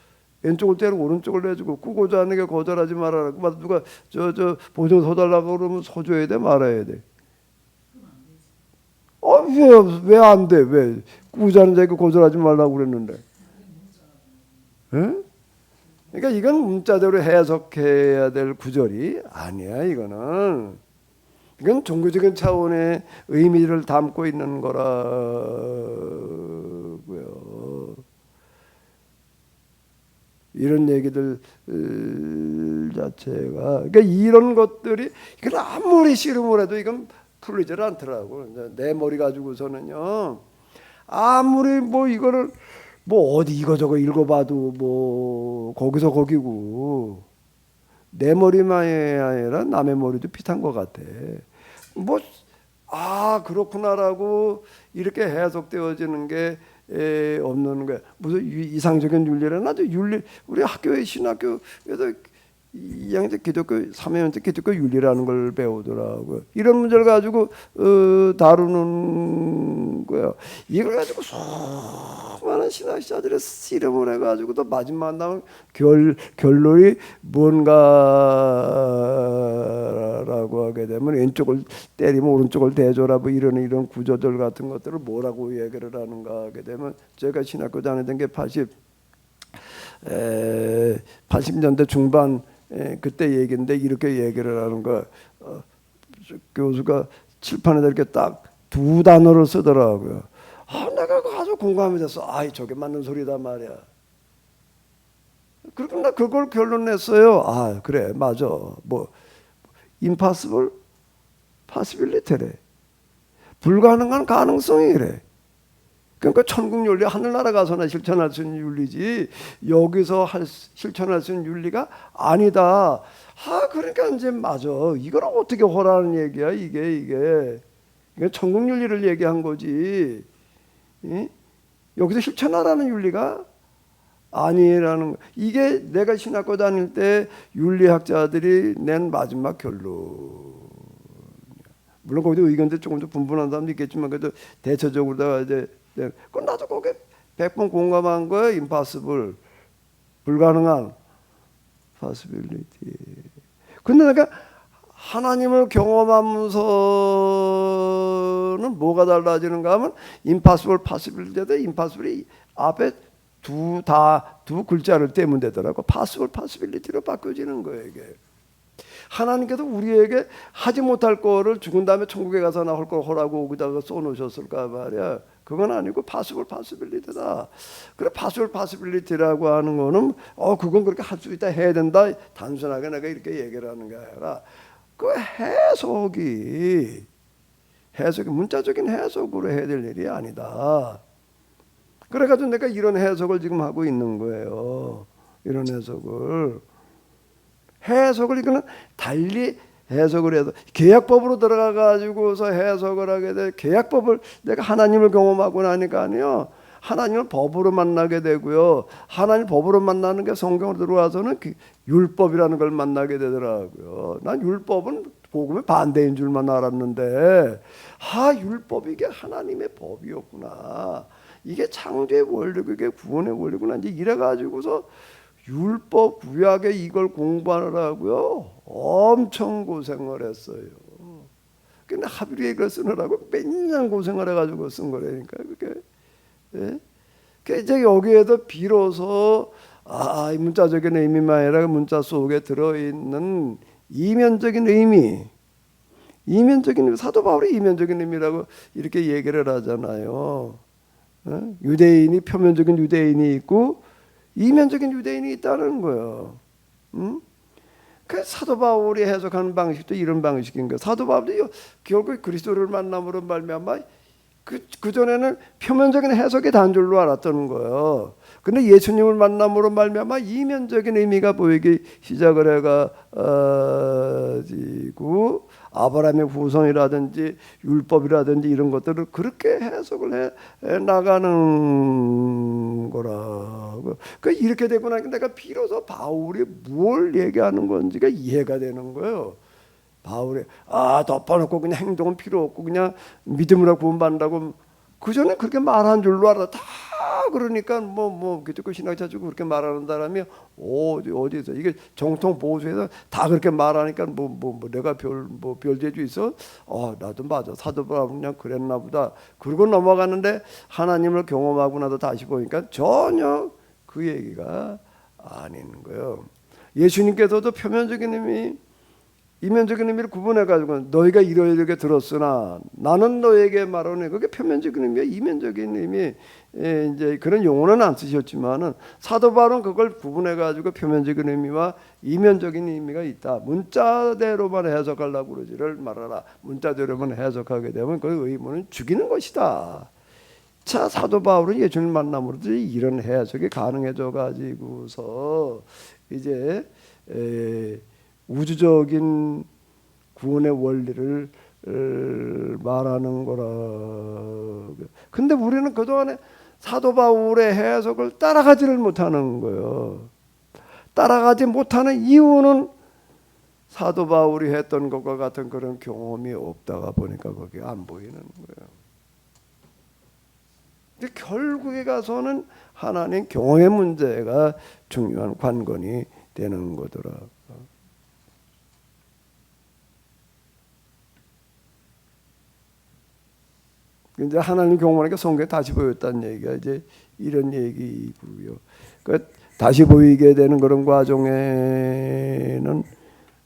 왼쪽을 때리고 오른쪽을 내주고 꾸고자 하는 게 거절하지 말아라. 누가 저 보증서 달라고 그러면 서줘야 돼 말아야 돼. 왜 안 돼? 왜 꾸고자 하는 자에게 거절하지 말라고 그랬는데? 에? 그러니까 이건 문자대로 해석해야 될 구절이 아니야. 이건 종교적인 차원의 의미를 담고 있는 거라고요. 이런 얘기들 자체가 그러니까 이런 것들이 이건 아무리 씨름을 해도 이건 풀리질 않더라고. 내 머리 가지고서는요 아무리 뭐 이거를 뭐 어디 이거저거 읽어봐도 뭐 거기서 거기고 내 머리만이 아니라 남의 머리도 비슷한 것 같아. 뭐 그렇구나라고 이렇게 해석되어지는 게 없는 거야. 무슨 이상적인 윤리라나 윤리 우리 학교에 신학교에서 2학년 때 기독교 3학년 때 기독교 윤리라는 걸 배우더라고요. 이런 문제를 가지고 다루는 거야. 이걸 가지고 수많은 신학자들의 실험을 해가지고 또 마지막 나온 결론이 뭔가라고 하게 되면 왼쪽을 때리면 오른쪽을 대줘라 뭐 이런 구조들 같은 것들을 뭐라고 얘기를 하는가 하게 되면 제가 신학교 다니던 게 80년대 중반 그때 얘기인데 이렇게 얘기를 하는 거 교수가 칠판에다 이렇게 딱 두 단어를 쓰더라고요. 내가 아주 공감이 됐어. 저게 맞는 소리다 말이야. 그리고 나 그걸 결론 냈어요. 그래 맞아. 뭐 impossible, possibility래. 불가능한 가능성이래. 그러니까 천국 윤리 하늘나라 가서나 실천할 수 있는 윤리지 여기서 실천할 수 있는 윤리가 아니다. 그러니까 이제 맞아. 이걸 어떻게 허라는 얘기야 이게 천국 윤리를 얘기한 거지. 여기서 실천하라는 윤리가 아니라는 거. 이게 내가 신학교 다닐 때 윤리학자들이 낸 마지막 결론. 물론 거기도 의견들 조금 더 분분한 사람도 있겠지만 그래도 대체적으로 다 이제 그건 나도 거기에 100번 공감한 거예요. impossible, 불가능한 possibility. 근데 내가 하나님을 경험하면서는 뭐가 달라지는가 하면 impossible, possibility도 impossible이 앞에 두 글자를 떼면 되더라고. possible, possibility로 바뀌어지는 거예요 이게. 하나님께서 우리에게 하지 못할 거를 죽은 다음에 천국에 가서 나 할 걸 하라고 거기다가 써놓으셨을까 말이야. 그건 아니고 파시블 파시빌리티다. 그래 파시블 파시빌리티라고 하는 거는 그건 그렇게 할 수 있다 해야 된다. 단순하게 내가 이렇게 얘기를 하는 게 아니라 그 해석이 문자적인 해석으로 해야 될 일이 아니다. 그래가지고 내가 이런 해석을 지금 하고 있는 거예요. 이런 해석을 이거는 달리 해석을 해서 계약법으로 들어가 가지고서 해석을 하게 돼. 계약법을 내가 하나님을 경험하고 나니까 아니요. 하나님을 법으로 만나게 되고요. 하나님 법으로 만나는 게 성경으로 들어와서는 율법이라는 걸 만나게 되더라고요. 난 율법은 복음의 반대인 줄만 알았는데 율법이 이게 하나님의 법이었구나. 이게 창조의 원리고 이게 구원의 원리구나. 이제 이래가지고서 율법 구약에 이걸 공부하느라고요 엄청 고생을 했어요. 근데 하비루에 이걸 쓰느라고 몇 년 고생을 해가지고 쓴 거라니까 그게. 예? 이제 여기에도 비로소 이 문자적인 의미만 아니라 문자 속에 들어있는 이면적인 의미, 사도 바울이 이면적인 의미라고 이렇게 얘기를 하잖아요. 유대인이 표면적인 유대인이 있고 이면적인 유대인이 있다는 거예요. 그 사도 바울이 해석하는 방식도 이런 방식인 거예요. 사도 바울이 결국 그리스도를 만남으로 말미암아 그 전에는 표면적인 해석이 단 줄로 알았던 거예요. 근데 예수님을 만남으로 말미암아 이면적인 의미가 보이기 시작을 해가지고 아브라함의 후손이라든지 율법이라든지 이런 것들을 그렇게 해석을 해 나가는 거라고. 이렇게 되고 나니까 내가 비로소 바울이 뭘 얘기하는 건지가 이해가 되는 거예요. 바울이 덮어놓고 그냥 행동은 필요 없고 그냥 믿음으로 구원받는다고 그 전에 그렇게 말한 줄로 알아. 다 그러니까 기독교 신학 자주고 그렇게 말하는 사람이 어디서 이게 정통 보수에서 다 그렇게 말하니까 내가 별재주 있어? 나도 맞아. 사도 바울은 그냥 그랬나 보다. 그러고 넘어가는데 하나님을 경험하고 나서 다시 보니까 전혀 그 얘기가 아닌 거예요. 예수님께서도 표면적인 의미 이면적인 의미를 구분해가지고 너희가 이렇게 들었으나 나는 너에게 말하네. 그게 표면적인 의미야. 이면적인 의미 이제 그런 용어는 안 쓰셨지만은 사도 바울은 그걸 구분해가지고 표면적인 의미와 이면적인 의미가 있다. 문자대로만 해석하려고 그러지를 말아라. 문자대로만 해석하게 되면 그 의문은 죽이는 것이다. 자, 사도 바울은 예수님 만남으로도 이런 해석이 가능해져 가지고서 이제 우주적인 구원의 원리를 말하는 거라. 근데 우리는 그동안에 사도 바울의 해석을 따라가지를 못하는 거예요. 따라가지 못하는 이유는 사도 바울이 했던 것과 같은 그런 경험이 없다가 보니까 그게 안 보이는 거예요. 근데 결국에 가서는 하나님 경험의 문제가 중요한 관건이 되는 거더라. 이제 하나님 경험하니까 성경에 다시 보였다는 얘기가 이제 이런 얘기고요. 다시 보이게 되는 그런 과정에는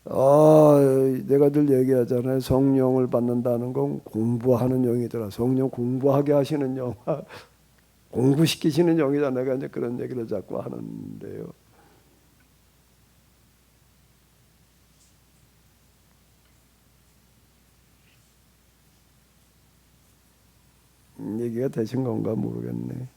내가 늘 얘기하잖아요. 성령을 받는다는 건 공부하는 영이더라. 성령 공부하게 하시는 영, 공부시키시는 영이다. 내가 이제 그런 얘기를 자꾸 하는데요. 얘기가 되신 건가 모르겠네.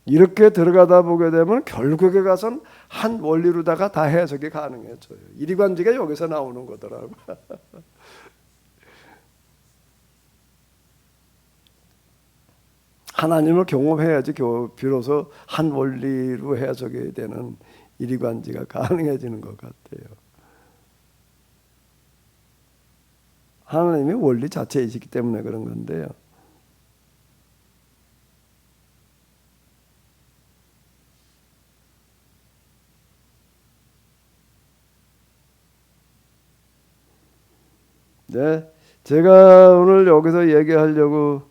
이렇게 들어가다 보게 되면 결국에 가선 한 원리로다가 다 해석이 가능해져요. 이리관지가 여기서 나오는 거더라고. 하나님을 경험해야지 비로소 한 원리로 해석이 되는 이리관지가 가능해지는 것 같아요. 하나님이 원리 자체이시기 때문에 그런 건데요. 네, 제가 오늘 여기서 얘기하려고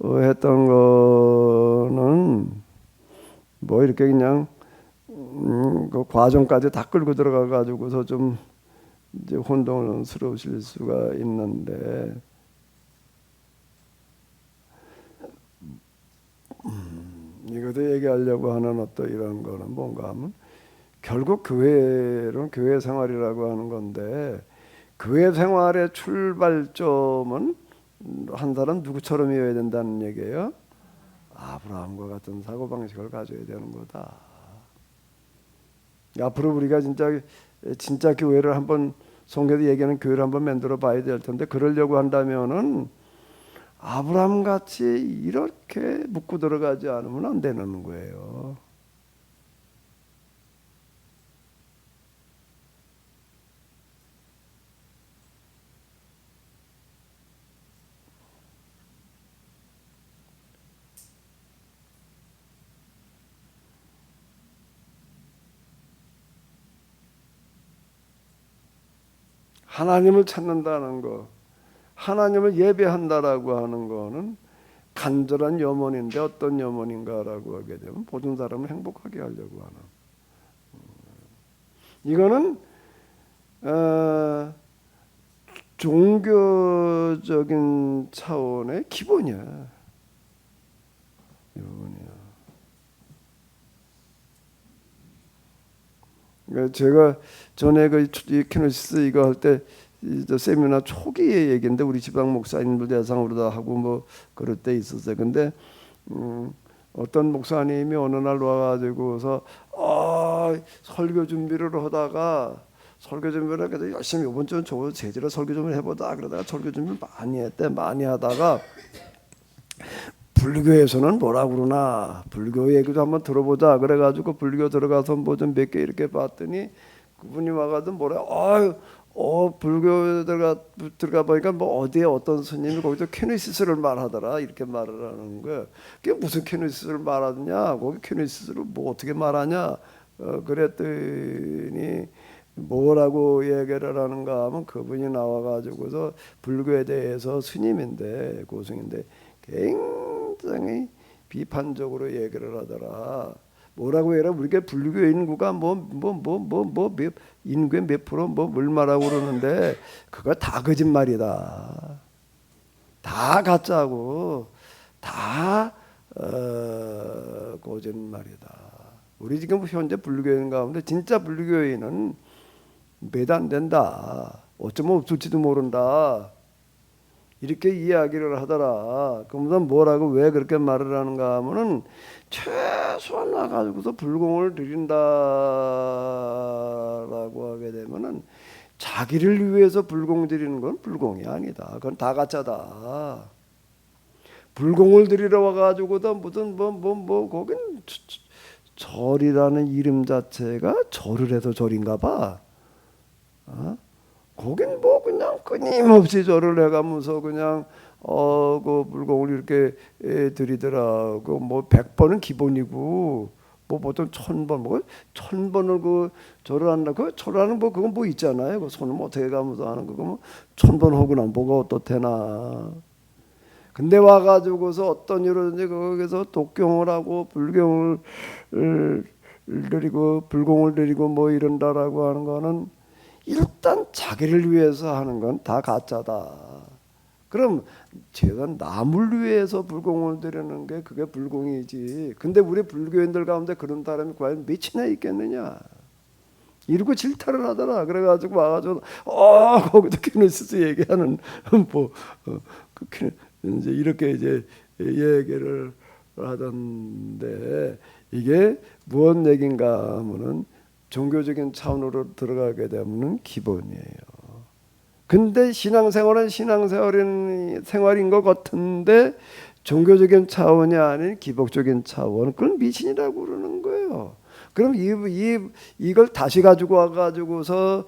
했던 거는 뭐 이렇게 그냥 그 과정까지 다 끌고 들어가 가지고서 좀 이제 혼돈스러우실 수가 있는데 이것도 얘기하려고 하는 어떤 이런 거는 뭔가 하면 결국 교회는 교회 생활이라고 하는 건데 교회 생활의 출발점은 한 사람 누구처럼이어야 된다는 얘기예요. 아브라함과 같은 사고방식을 가져야 되는 거다. 앞으로 우리가 진짜 교회를 한번 성경에서 얘기하는 교회를 한번 만들어 봐야 될 텐데 그러려고 한다면은 아브라함 같이 이렇게 묻고 들어가지 않으면 안 되는 거예요. 하나님을 찾는다는 거, 하나님을 예배한다라고 하는 거는 간절한 염원인데 어떤 염원인가라고 하게 되면 모든 사람을 행복하게 하려고 하는. 이거는 종교적인 차원의 기본이야. 기본이야. 그러니까 제가 전에 그 키노시스 이거 할 때 세미나 초기의 얘기인데 우리 지방 목사님들 대상으로 다 하고 뭐 그럴 때 있었어요. 근데 어떤 목사님이 어느 날 와가지고서 설교 준비를 하다가 설교 준비를 해서 열심히 이번 주는 저 제대로 설교 좀 해보자 그러다가 설교 준비 많이 했대. 많이 하다가 불교에서는 뭐라 그러나 불교 얘기도 한번 들어보자 그래가지고 불교 들어가서 뭐 좀 몇 개 이렇게 봤더니 그분이 와가지고 뭐래 불교 들어가 보니까 뭐 어디에 어떤 스님이 거기서 케노시스를 말하더라 이렇게 말을 하는 거야. 그게 무슨 케노시스를 말하느냐 거기 케노시스를 뭐 어떻게 말하냐 그랬더니 뭐라고 얘기를 하는가 하면 그분이 나와가지고서 불교에 대해서 스님인데 고승인데 굉장히 비판적으로 얘기를 하더라. 뭐라고 해라 우리가 불교 인구가 인구의 몇 프로 뭘 말하고 그러는데 그거 다 거짓말이다. 다 가짜고 다 거짓말이다. 우리 지금 현재 불교인 가운데 진짜 불교인은 몇 안 된다. 어쩌면 없을지도 모른다. 이렇게 이야기를 하더라. 그러면 뭐라고 왜 그렇게 말을 하는가 하면은 최소한 나가지고서 불공을 드린다라고 하게 되면은 자기를 위해서 불공 드리는 건 불공이 아니다. 그건 다 가짜다. 불공을 드리러 와가지고도 무슨 거긴 절이라는 이름 자체가 절을 해서 절인가 봐. 거긴 뭐 그냥 끊임없이 절을 해가면서 그냥 그 불공을 이렇게 드리더라고. 뭐 100번은 기본이고 뭐 보통 1000번 뭐 1000번을 그 절을 한다. 그 절하는 뭐 그건 뭐 있잖아요. 그 손을 뭐 어떻게 가면서 하는 거고 뭐 1000번 하고 난 뭐가 어떻대나. 근데 와가지고서 어떤 일이든지 거기서 독경을 하고 불경을 드리고 불공을 드리고 뭐 이런다라고 하는 거는 일단 자기를 위해서 하는 건 다 가짜다. 그럼 제가 남을 위해서 불공을 드리는 게 그게 불공이지. 근데 우리 불교인들 가운데 그런 사람이 과연 몇이나 있겠느냐. 이러고 질타를 하더라. 그래가지고 와가지고 거기도 케노시스 얘기하는 이제 이렇게 이제 얘기를 하던데 이게 무슨 얘기인가 하면은 종교적인 차원으로 들어가게 되면 기본이에요. 근데 신앙생활은 생활인 것 같은데 종교적인 차원이 아닌 기복적인 차원, 그건 미신이라고 그러는 거예요. 그럼 이걸 다시 가지고 와가지고서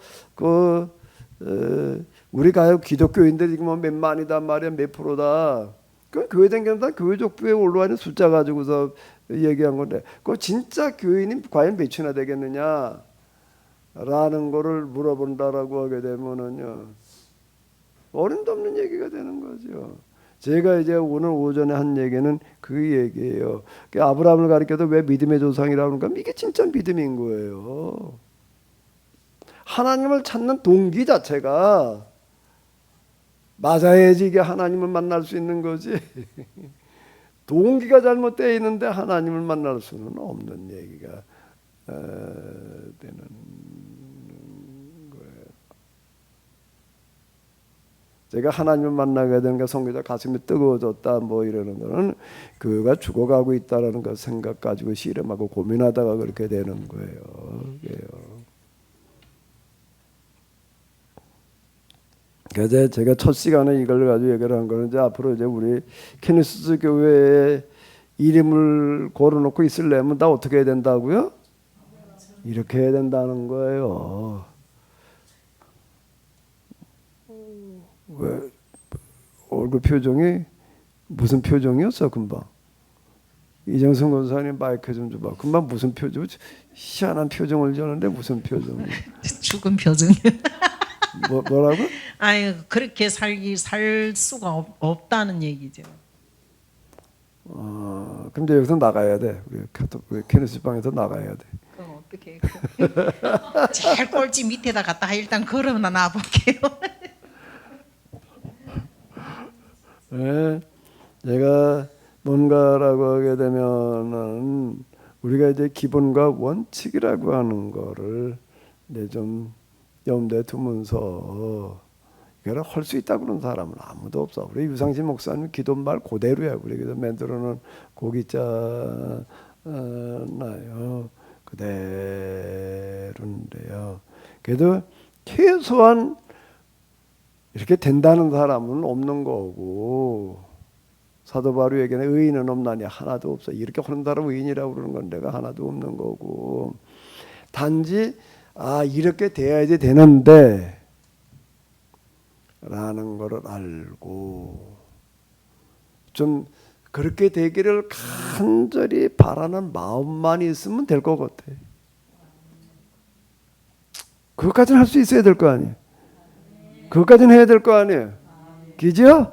우리가 기독교인들이 뭐 몇 만이단 말이야, 몇 프로다. 그 교회 다니는 교회족부에 올라와 있는 숫자 가지고서 얘기한 건데, 그 진짜 교인이 과연 몇이나 되겠느냐? 라는 거를 물어본다라고 하게 되면은요, 어림도 없는 얘기가 되는 거죠. 제가 이제 오늘 오전에 한 얘기는 그 얘기예요. 아브라함을 가리켜도 왜 믿음의 조상이라고 그러니까 이게 진짜 믿음인 거예요. 하나님을 찾는 동기 자체가 맞아야지 이게 하나님을 만날 수 있는 거지. 동기가 잘못되어 있는데 하나님을 만날 수는 없는 얘기가 되는 거예요. 제가 하나님을 만나게 되는 게 성교자 가슴이 뜨거워졌다 뭐 이러는 거는 그가 죽어가고 있다라는 그 생각 가지고 씨름하고 고민하다가 그렇게 되는 거예요. 그래서 제가 첫 시간에 이걸 가지고 얘기를 한 거는 이제 앞으로 이제 우리 케니스 교회에 이름을 걸어놓고 있으려면 다 어떻게 해야 된다고요? 이렇게 해야 된다는 거예요. 왜 얼굴 표정이 무슨 표정이었어 금방? 이정선 권사님 마이크 좀 줘봐. 금방 무슨 표정? 희한한 표정을 지었는데 무슨 표정? 죽은 표정이요. 뭐라고? 아니 그렇게 살 수가 없다는 얘기죠. 근데 여기서 나가야 돼. 우리 케니스 방에서 나가야 돼. 그럼 어떻게? 제일 꼴찌 밑에다 갖다 일단 걸어놔 놔볼게요. 네, 제가 뭔가라고 하게 되면은 우리가 이제 기본과 원칙이라고 하는 거를 이제 좀 염두에 두면서 이거를 할 수 있다고 그런 사람은 아무도 없어. 우리 유상신 목사님 기도말 그대로야. 우리 기도 만들어놓은 곡 있잖아요. 그대로인데요. 그래도 최소한 이렇게 된다는 사람은 없는 거고 사도 바울에게는 의인은 없나니 하나도 없어. 이렇게 하는 사람 의인이라고 그러는 건 내가 하나도 없는 거고 단지 이렇게 돼야지 되는데 라는 거를 알고 좀 그렇게 되기를 간절히 바라는 마음만 있으면 될 것 같아. 그것까지는 할 수 있어야 될 거 아니에요. 그것까지는 해야 될 거 아니에요. 그죠?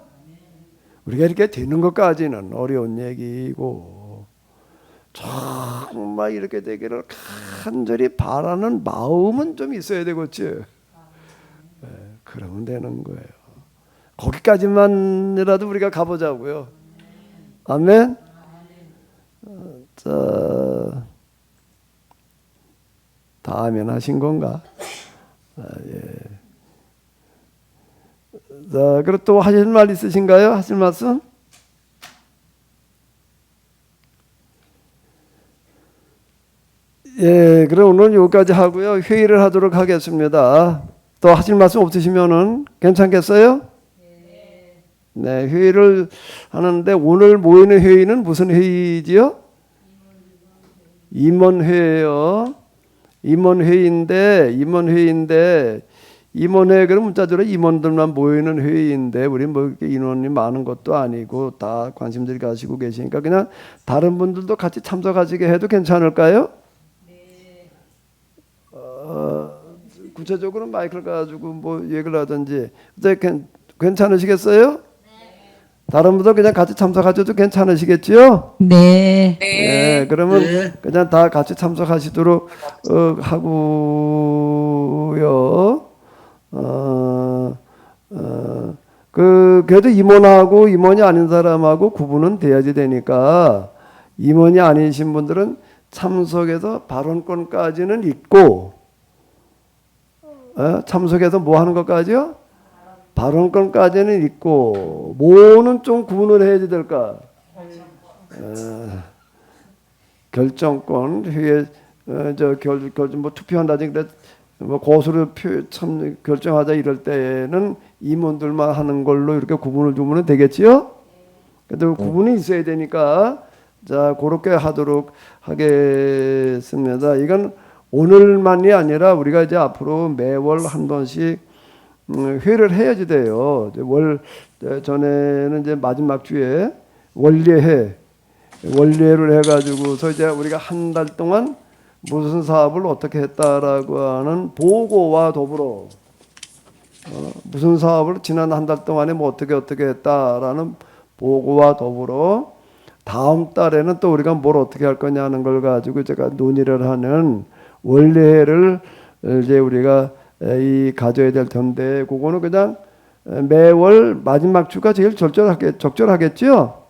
우리가 이렇게 되는 것까지는 어려운 얘기고 정말 이렇게 되기를 간절히 바라는 마음은 좀 있어야 되겠지. 네, 그러면 되는 거예요. 거기까지만이라도 우리가 가보자고요. 아멘. 자, 다 아멘 하신 건가? 예. 자, 그리고 또 하실 말 있으신가요? 하실 말씀? 예, 그럼 오늘 여기까지 하고요. 회의를 하도록 하겠습니다. 또 하실 말씀 없으시면은 괜찮겠어요? 네, 회의를 하는데 오늘 모이는 회의는 무슨 회의지요? 임원회예요. 임원회의인데 임원회 그럼 문자적으로 임원들만 모이는 회의인데 우리 뭐 인원이 많은 것도 아니고 다 관심들이 가시고 계시니까 그냥 다른 분들도 같이 참석하시게 해도 괜찮을까요? 네. 구체적으로 마이크를 가지고 뭐 얘기를 하든지 괜찮으시겠어요? 다른 분들 그냥 같이 참석하셔도 괜찮으시겠지요? 네. 네. 그러면 그냥 다 같이 참석하시도록 하고요. 그래도 임원하고 임원이 아닌 사람하고 구분은 돼야지 되니까 임원이 아니신 분들은 참석해서 발언권까지는 있고 참석해서 뭐 하는 것까지요? 발언권까지는 있고 뭐는 좀 구분을 해야 될까? 결정권 회의 뭐 투표한다든지 그래 뭐 고소를 결정하자 이럴 때는 임원들만 하는 걸로 이렇게 구분을 두면 되겠지요? 그래도 구분이 있어야 되니까 자 그렇게 하도록 하겠습니다. 이건 오늘만이 아니라 우리가 이제 앞으로 매월 한 번씩 회의를 해야지 돼요. 월 전에는 이제 마지막 주에 원례회를 해가지고서 이제 우리가 한 달 동안 무슨 사업을 어떻게 했다라고 하는 보고와 더불어 무슨 사업을 지난 한 달 동안에 뭐 어떻게 했다라는 보고와 더불어 다음 달에는 또 우리가 뭘 어떻게 할 거냐는 걸 가지고 제가 논의를 하는 원례를 이제 우리가 가져야 될 텐데, 그거는 그냥 매월 마지막 주가 제일 적절하겠죠?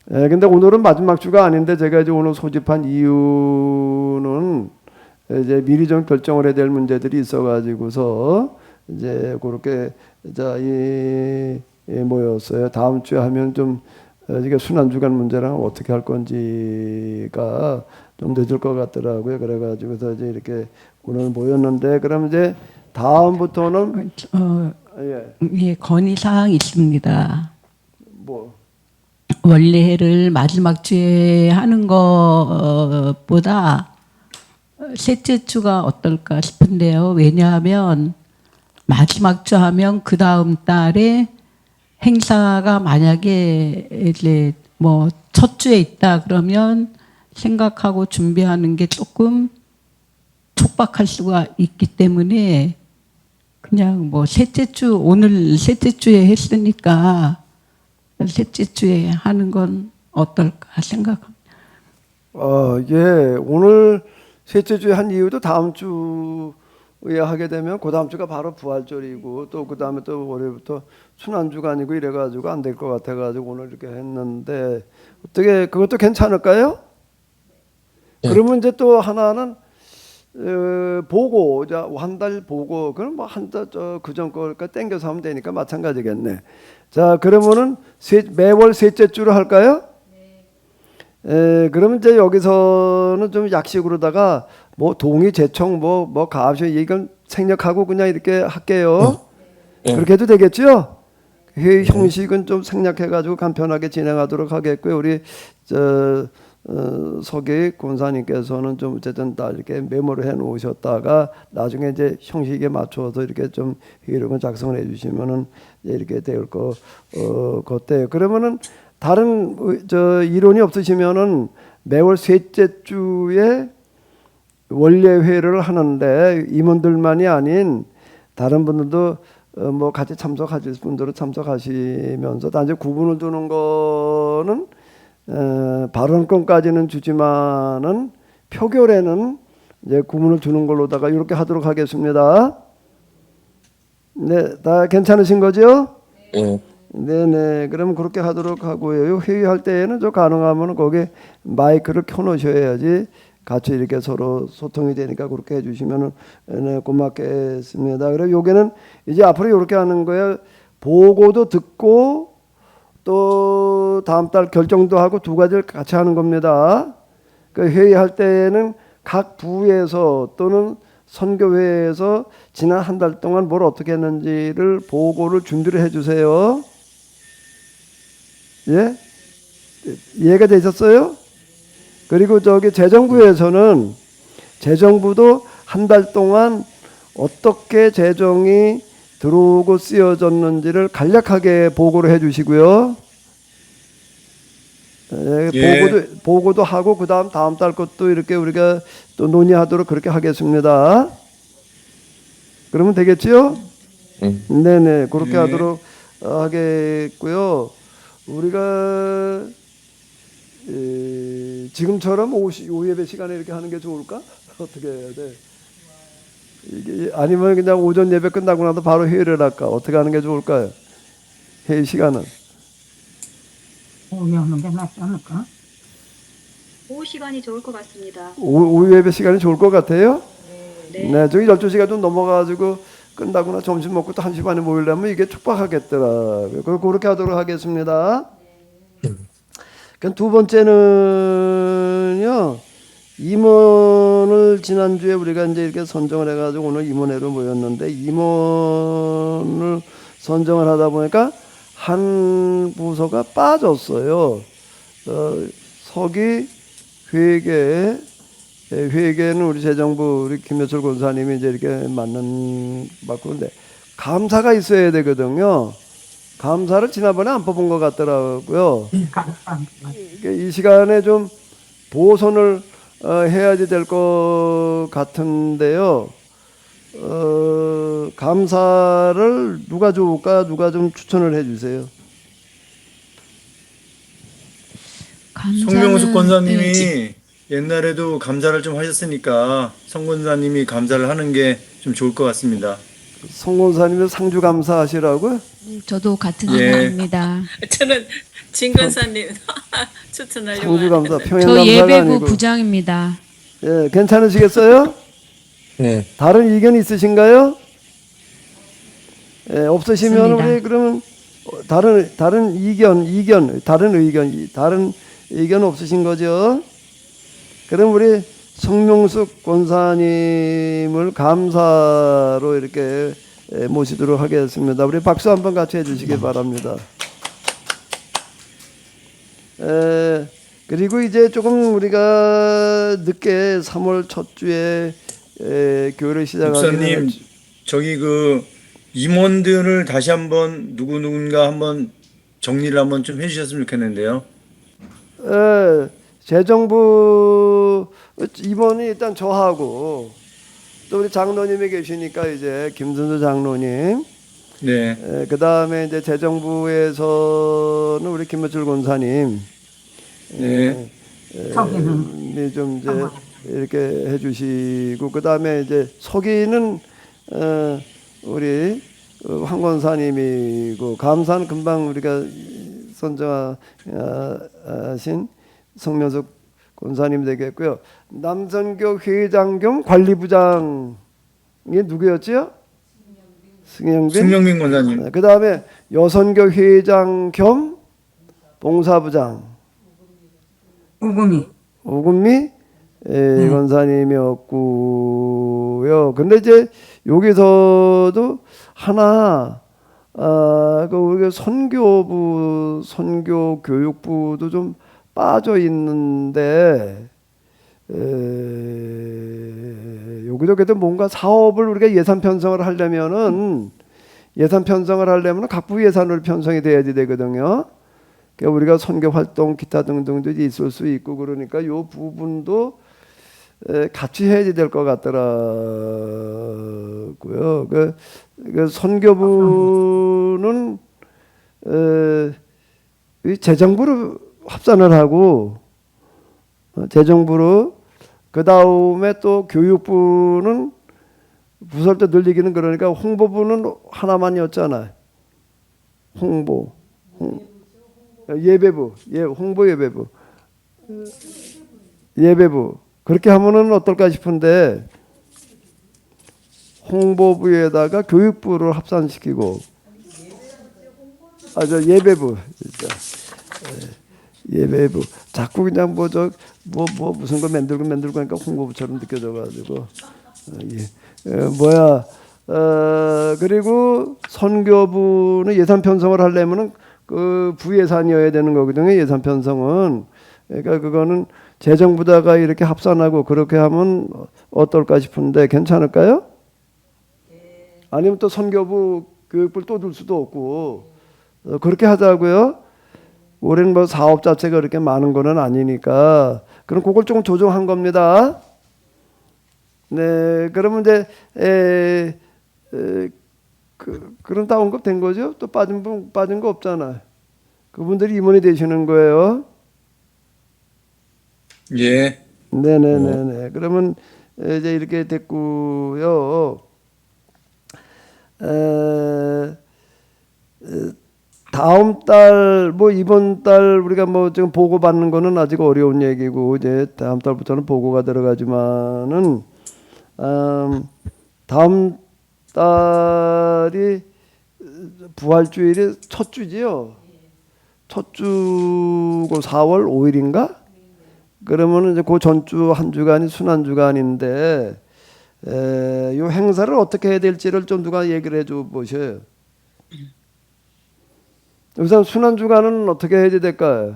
근데 오늘은 마지막 주가 아닌데 제가 이제 오늘 소집한 이유는 이제 미리 좀 결정을 해야 될 문제들이 있어가지고서 이제 그렇게 모였어요. 다음 주에 하면 좀 이게 순환주간 문제랑 어떻게 할 건지가 좀 늦을 것 같더라고요. 그래가지고서 이제 이렇게 오늘 모였는데, 그럼 이제 다음부터는 예, 건의사항 있습니다. 뭐 원래를 마지막 주에 하는 것보다 셋째 주가 어떨까 싶은데요. 왜냐하면 마지막 주 하면 그 다음 달에 행사가 만약에 이제 뭐 첫 주에 있다 그러면 생각하고 준비하는 게 조금 촉박할 수가 있기 때문에 그냥 뭐 셋째 주, 오늘 셋째 주에 했으니까 셋째 주에 하는 건 어떨까 생각합니다. 예, 오늘 셋째 주에 한 이유도 다음 주에 하게 되면 그 다음 주가 바로 부활절이고 또 그 다음에 또 월요일부터 순환주간이고 이래가지고 안 될 것 같아가지고 오늘 이렇게 했는데, 어떻게 그것도 괜찮을까요? 그러면 이제 또 하나는 보고, 한 달 보고, 그럼 뭐 한 달 그전 거니까 땡겨서 하면 되니까 마찬가지겠네. 자, 그러면은 매월 셋째 주로 할까요? 그러면 이제 여기서는 좀 약식으로다가 뭐 동의, 제청, 뭐 가압식 이건 생략하고 그냥 이렇게 할게요. 그렇게 해도 되겠죠? 회의 형식은 좀 생략해가지고 간편하게 진행하도록 하겠고요. 우리 서기 권사님께서는 좀 어쨌든 다 이렇게 메모를 해 놓으셨다가 나중에 이제 형식에 맞춰서 이렇게 좀 회의록을 작성을 해주시면은 이렇게 될 것 같아요. 그러면은 다른 이론이 없으시면은 매월 셋째 주에 원래 회의를 하는데 임원들만이 아닌 다른 분들도 뭐 같이 참석하실 분들은 참석하시면서 단지 구분을 두는 거는 발언권까지는 주지만은 표결에는 이제 구분을 두는 걸로다가 이렇게 하도록 하겠습니다. 네, 다 괜찮으신 거죠? 네네. 그럼 그렇게 하도록 하고요. 회의할 때에는 저 가능하면 거기에 마이크를 켜놓으셔야지 같이 이렇게 서로 소통이 되니까 그렇게 해주시면은 네, 고맙겠습니다. 그리고 여기는 이제 앞으로 이렇게 하는 거예요. 보고도 듣고 또 다음 달 결정도 하고 두 가지를 같이 하는 겁니다. 그 회의할 때에는 각 부에서 또는 선교회에서 지난 한 달 동안 뭘 어떻게 했는지를 보고를 준비를 해주세요. 예? 이해가 되셨어요? 그리고 저기 재정부에서는 재정부도 한 달 동안 어떻게 재정이 들어오고 쓰여졌는지를 간략하게 보고를 해주시고요. 보고도 하고 그 다음 달 것도 이렇게 우리가 또 논의하도록 그렇게 하겠습니다. 그러면 되겠지요? 네네, 그렇게 하도록 하겠고요. 우리가 지금처럼 오후 예배 시간에 이렇게 하는 게 좋을까? 어떻게 해야 돼? 이게 아니면 그냥 오전 예배 끝나고 나서 바로 회의를 할까? 어떻게 하는 게 좋을까요? 회의 시간은? 오후에 하는 게 낫지 않을까? 오후 시간이 좋을 것 같습니다. 오후 예배 시간이 좋을 것 같아요? 네. 네, 저기 12시가 좀 넘어가지고 끝나거나 점심 먹고 또 1시 반에 모이려면 이게 촉박하겠더라고요. 그렇게 하도록 하겠습니다. 두 번째는요, 임원을 지난주에 우리가 이제 이렇게 선정을 해가지고 오늘 임원회로 모였는데, 임원을 선정을 하다 보니까 한 부서가 빠졌어요. 서기 회계는 우리 재정부 우리 김여철 권사님이 이제 이렇게 맡는데 감사가 있어야 되거든요. 감사를 지난번에 안 뽑은 것 같더라고요. 이 시간에 좀 보선을 해야지 될 것 같은데요. 감사를 누가 좋을까? 누가 좀 추천을 해주세요. 송명숙 권사님이 네. 옛날에도 감사를 좀 하셨으니까 성 권사님이 감사를 하는 게 좀 좋을 것 같습니다. 송 권사님은 상주 감사하시라고요? 저도 같은 예. 생각입니다. 저는 진건사님 추천하려고 상주 감사, 평양 저 감사가 예배부 아니고. 부장입니다. 예, 괜찮으시겠어요? 네. 다른 의견 있으신가요? 예, 없으시면 없습니다. 우리 그러면 다른 의견 없으신 거죠? 그럼 우리 송명숙 권사님을 감사로 이렇게 모시도록 하겠습니다. 우리 박수 한번 같이 해주시기 바랍니다. 그리고 이제 조금 우리가 늦게 3월 첫 주에 교회를 시작하기 목사님, 저기 그 임원들을 다시 한번 누군가 한번 정리를 한번 좀 해주셨으면 좋겠는데요. 재정부 임원이 일단 저하고 또 우리 장로님이 계시니까 이제 김순수 장로님, 네. 그 다음에 이제 재정부에서는 우리 김효철 권사님, 네. 좀 이제 이렇게 해주시고 그 다음에 이제 서기는 우리 황 권사님이고 감사는 금방 우리가 선정하신 송명숙 권사님 되겠고요. 남선교 회장 겸 관리부장 이게 누구였지요? 승영민 권사님. 그 다음에 여선교 회장 겸 봉사부장 오금미 권사님이었고요. 근데 이제 여기서도 하나 그 우리가 선교교육부도 좀 빠져 있는데 여기도 그래도 뭔가 사업을 우리가 예산 편성을 하려면은 각부 예산으로 편성이 돼야 되거든요. 그러니까 우리가 선교 활동 기타 등등도 있을 수 있고 그러니까 이 부분도 같이 해야 될 것 같더라고요. 그 선교부는 이 재정부로 합산을 하고 재정부로 그 다음에 또 교육부는 부서를 또 늘리기는 그러니까 홍보부는 하나만이었잖아요. 예배부 그렇게 하면은 어떨까 싶은데 홍보부에다가 교육부를 합산시키고 예배부 자꾸 그냥 무슨 거 만들고 하니까 홍보부처럼 느껴져가지고 그리고 선교부는 예산 편성을 하려면은 그 부예산이어야 되는 거거든요. 예산 편성은 그러니까 그거는 재정부다가 이렇게 합산하고 그렇게 하면 어떨까 싶은데 괜찮을까요? 아니면 또 선교부 교육부를 또 둘 수도 없고 그렇게 하자고요. 올해는 뭐 사업 자체가 그렇게 많은 거는 아니니까 그럼 그걸 조금 조정한 겁니다. 네, 그러면 이제 그럼 다 언급된 거죠? 또 빠진 거 없잖아요. 그분들이 임원이 되시는 거예요. 예. 네네네네. 그러면 이제 이렇게 됐고요. 다음 달, 이번 달 우리가 지금 보고 받는 거는 아직 어려운 얘기고, 이제 다음 달부터는 보고가 들어가지만은, 다음 달이 부활주일이 첫 주지요. 첫 주고 4월 5일인가? 그러면은 이제 그 전주 한 주간이 순환 주간인데, 이 행사를 어떻게 해야 될지를 좀 누가 얘기를 해줘 보셔요. 우선 순환 주간은 어떻게 해야 될까요?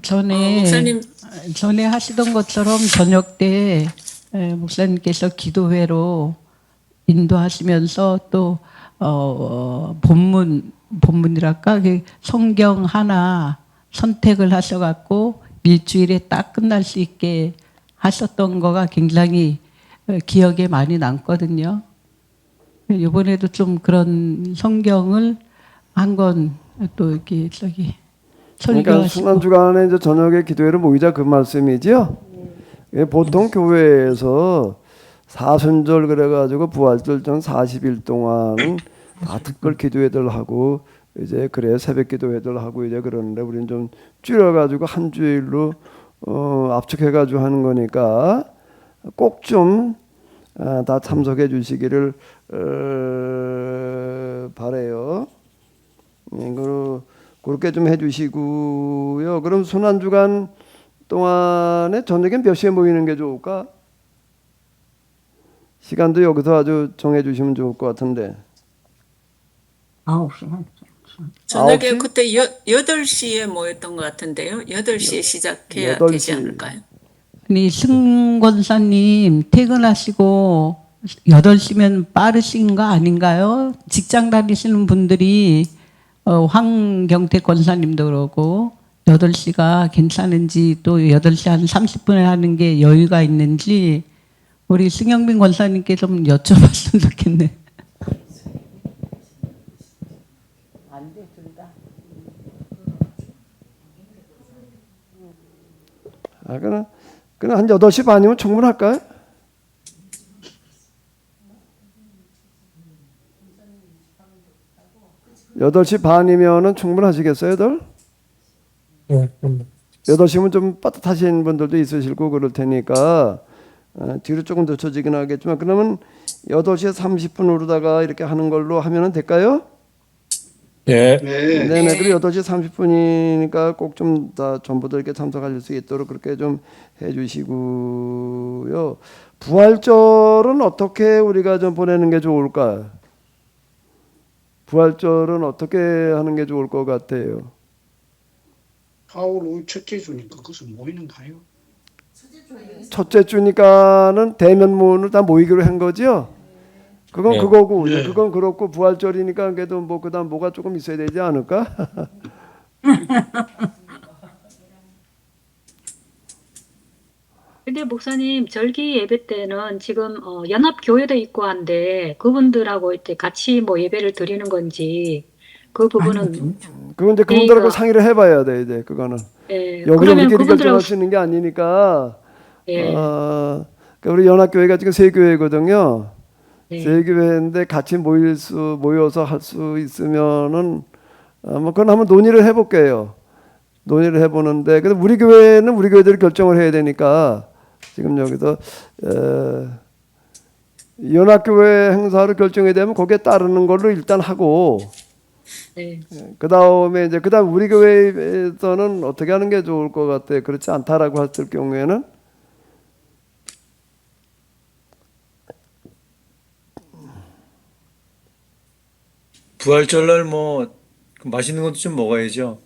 전에 하시던 것처럼 저녁 때 목사님께서 기도회로 인도하시면서 또 본문이랄까 성경 하나 선택을 하셔갖고 일주일에 딱 끝날 수 있게 하셨던 거가 굉장히 기억에 많이 남거든요. 이번에도 좀 그런 성경을 한 권 또 이렇게 그러니까 설교하시고 순환주간에 이제 저녁에 기도회를 모이자 그 말씀이지요. 예, 보통 교회에서 사순절 그래가지고 부활절 전 40일 동안 다 특별 기도회들 하고 이제 그래 새벽 기도회들 하고 이제 그러는데 우리는 좀 줄여가지고 한 주일로 압축해가지고 하는 거니까 꼭 좀 다 참석해 주시기를 바래요. 그렇게 좀 해주시고요. 그럼 순환주간 동안에 저녁에 몇 시에 모이는 게 좋을까? 시간도 여기서 아주 정해주시면 좋을 것 같은데. 9시간. 저녁에 9시? 그때 8시에 모였던 것 같은데요. 8시에 시작해야 8시. 되지 않을까요? 아니 승 권사님 퇴근하시고 8시면 빠르신 거 아닌가요? 직장 다니시는 분들이 황경태 권사님도 그러고 8시가 괜찮은지 또 8시 한 30분에 하는 게 여유가 있는지 우리 승영빈 권사님께 좀 여쭤봤으면 좋겠네. 그럼 한 8시 반이면 충분할까요? 8시 반이면은 충분하시겠어요, 들? 8시면 좀 빠듯하신 분들도 있으시고 그럴 테니까 뒤로 조금 늦춰지긴 하겠지만 그러면 8시 30분으로다가 이렇게 하는 걸로 하면은 될까요? 네. 네네. 그리고 8시 30분이니까 꼭 좀 다 전부 다 이렇게 참석하실 수 있도록 그렇게 좀 해주시고요. 부활절은 어떻게 우리가 좀 보내는 게 좋을까? 부활절은 어떻게 하는 게 좋을 것 같아요? 4월 5일 첫째 주니까 그것은 모이는가요? 첫째 주니까는 대면문을 다 모이기로 한 거죠? 그건 네. 그거고, 네. 그건 그렇고 부활절이니까 그래도 뭐 그다음 뭐가 조금 있어야 되지 않을까? 근데 목사님 절기 예배 때는 지금 연합 교회도 있고 한데 그분들하고 이제 같이 뭐 예배를 드리는 건지 그 부분은 그건 이제 그분들하고 저희가- 상의를 해봐야 돼 이제 그거는. 예, 여기서 그러면 우리끼리 그분들하고 결정할 수 있는 게 아니니까. 예, 그러니까 우리 연합교회가 지금 세 교회거든요. 네. 세 교회인데 같이 모여서 할 수 있으면은 뭐 그건 한번 논의를 해볼게요. 논의를 해보는데 근데 우리 교회는 우리 교회들이 결정을 해야 되니까 지금 여기서 연합교회 행사를 결정해야 되면 거기에 따르는 걸로 일단 하고 네. 그 다음에 우리 교회에서는 어떻게 하는 게 좋을 것 같아? 그렇지 않다라고 했을 경우에는 부활절날 뭐 맛있는 것도 좀 먹어야죠.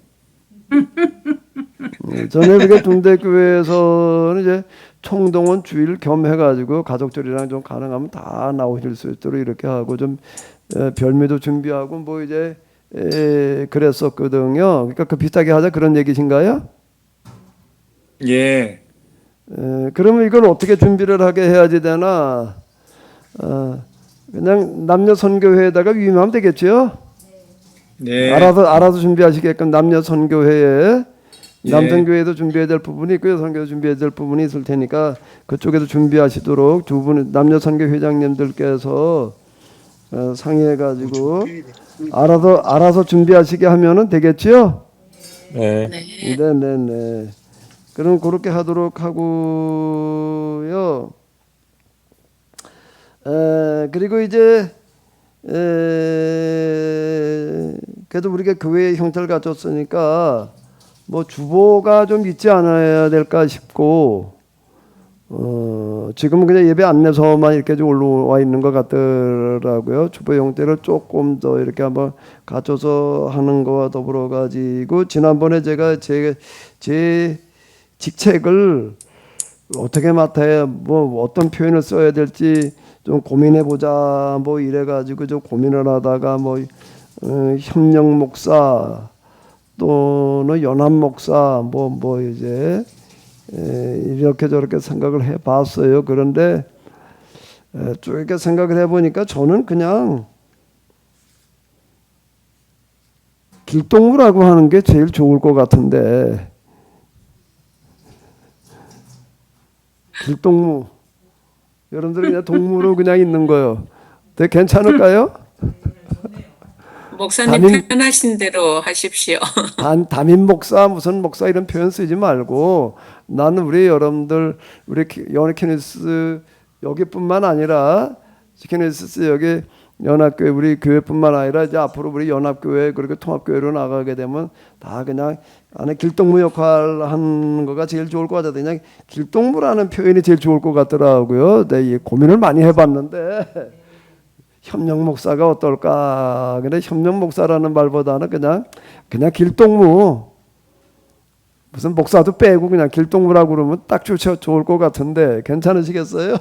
전에 우리가 중대교회에서는 이제 총동원 주일 겸해가지고 가족들이랑 좀 가능하면 다 나오실 수 있도록 이렇게 하고 좀 별미도 준비하고 뭐 이제 그랬었거든요. 그러니까 그 비슷하게 하자 그런 얘기신가요? 예. 그러면 이걸 어떻게 준비를 하게 해야지 되나? 그냥 남녀 선교회에다가 위임하면 되겠죠? 네. 알아서 준비하시게끔 남녀 선교회에 예. 남성교회도 준비해야 될 부분이 있고 여성교회도 준비해야 될 부분이 있을 테니까 그쪽에도 준비하시도록 두 분 남녀 선교 회장님들께서 상의해가지고 알아서 준비하시게 하면은 되겠죠? 네. 네네네. 그럼 그렇게 하도록 하고요. 그리고 이제 그래도 우리가 교회의 형태를 갖췄으니까 뭐 주보가 좀 있지 않아야 될까 싶고 지금은 그냥 예배 안내서만 이렇게 좀 올라와 있는 것 같더라고요. 주보 형태를 조금 더 이렇게 한번 갖춰서 하는 거와 더불어 가지고 지난번에 제가 제 직책을 어떻게 맡아야 뭐 어떤 표현을 써야 될지 좀 고민해 보자 뭐 이래 가지고 좀 고민을 하다가 뭐 협력 목사 또는 연합 목사 뭐 이제 이렇게 저렇게 생각을 해봤어요. 그런데 쭉 이렇게 생각을 해보니까 저는 그냥 길동무라고 하는 게 제일 좋을 것 같은데, 길동무. 여러분들이 그냥 동무로 그냥 있는 거요. 되게 괜찮을까요? 목사님 편하신 대로 하십시오. 담임 목사, 무슨 목사 이런 표현 쓰지 말고, 나는 우리 여러분들, 우리 케네스 여기뿐만 아니라, 케네스 여기 연합교회, 우리 교회뿐만 아니라 이제 앞으로 우리 연합교회 그리고 통합교회로 나가게 되면 다 그냥 안에 길동무 역할 하는 거가 제일 좋을 것 같아요. 그냥 길동무라는 표현이 제일 좋을 것 같더라고요. 네, 고민을 많이 해봤는데 협력 목사가 어떨까? 근데 협력 목사라는 말보다는 그냥 길동무, 무슨 목사도 빼고 그냥 길동무라고 그러면 딱 좋을 것 같은데 괜찮으시겠어요?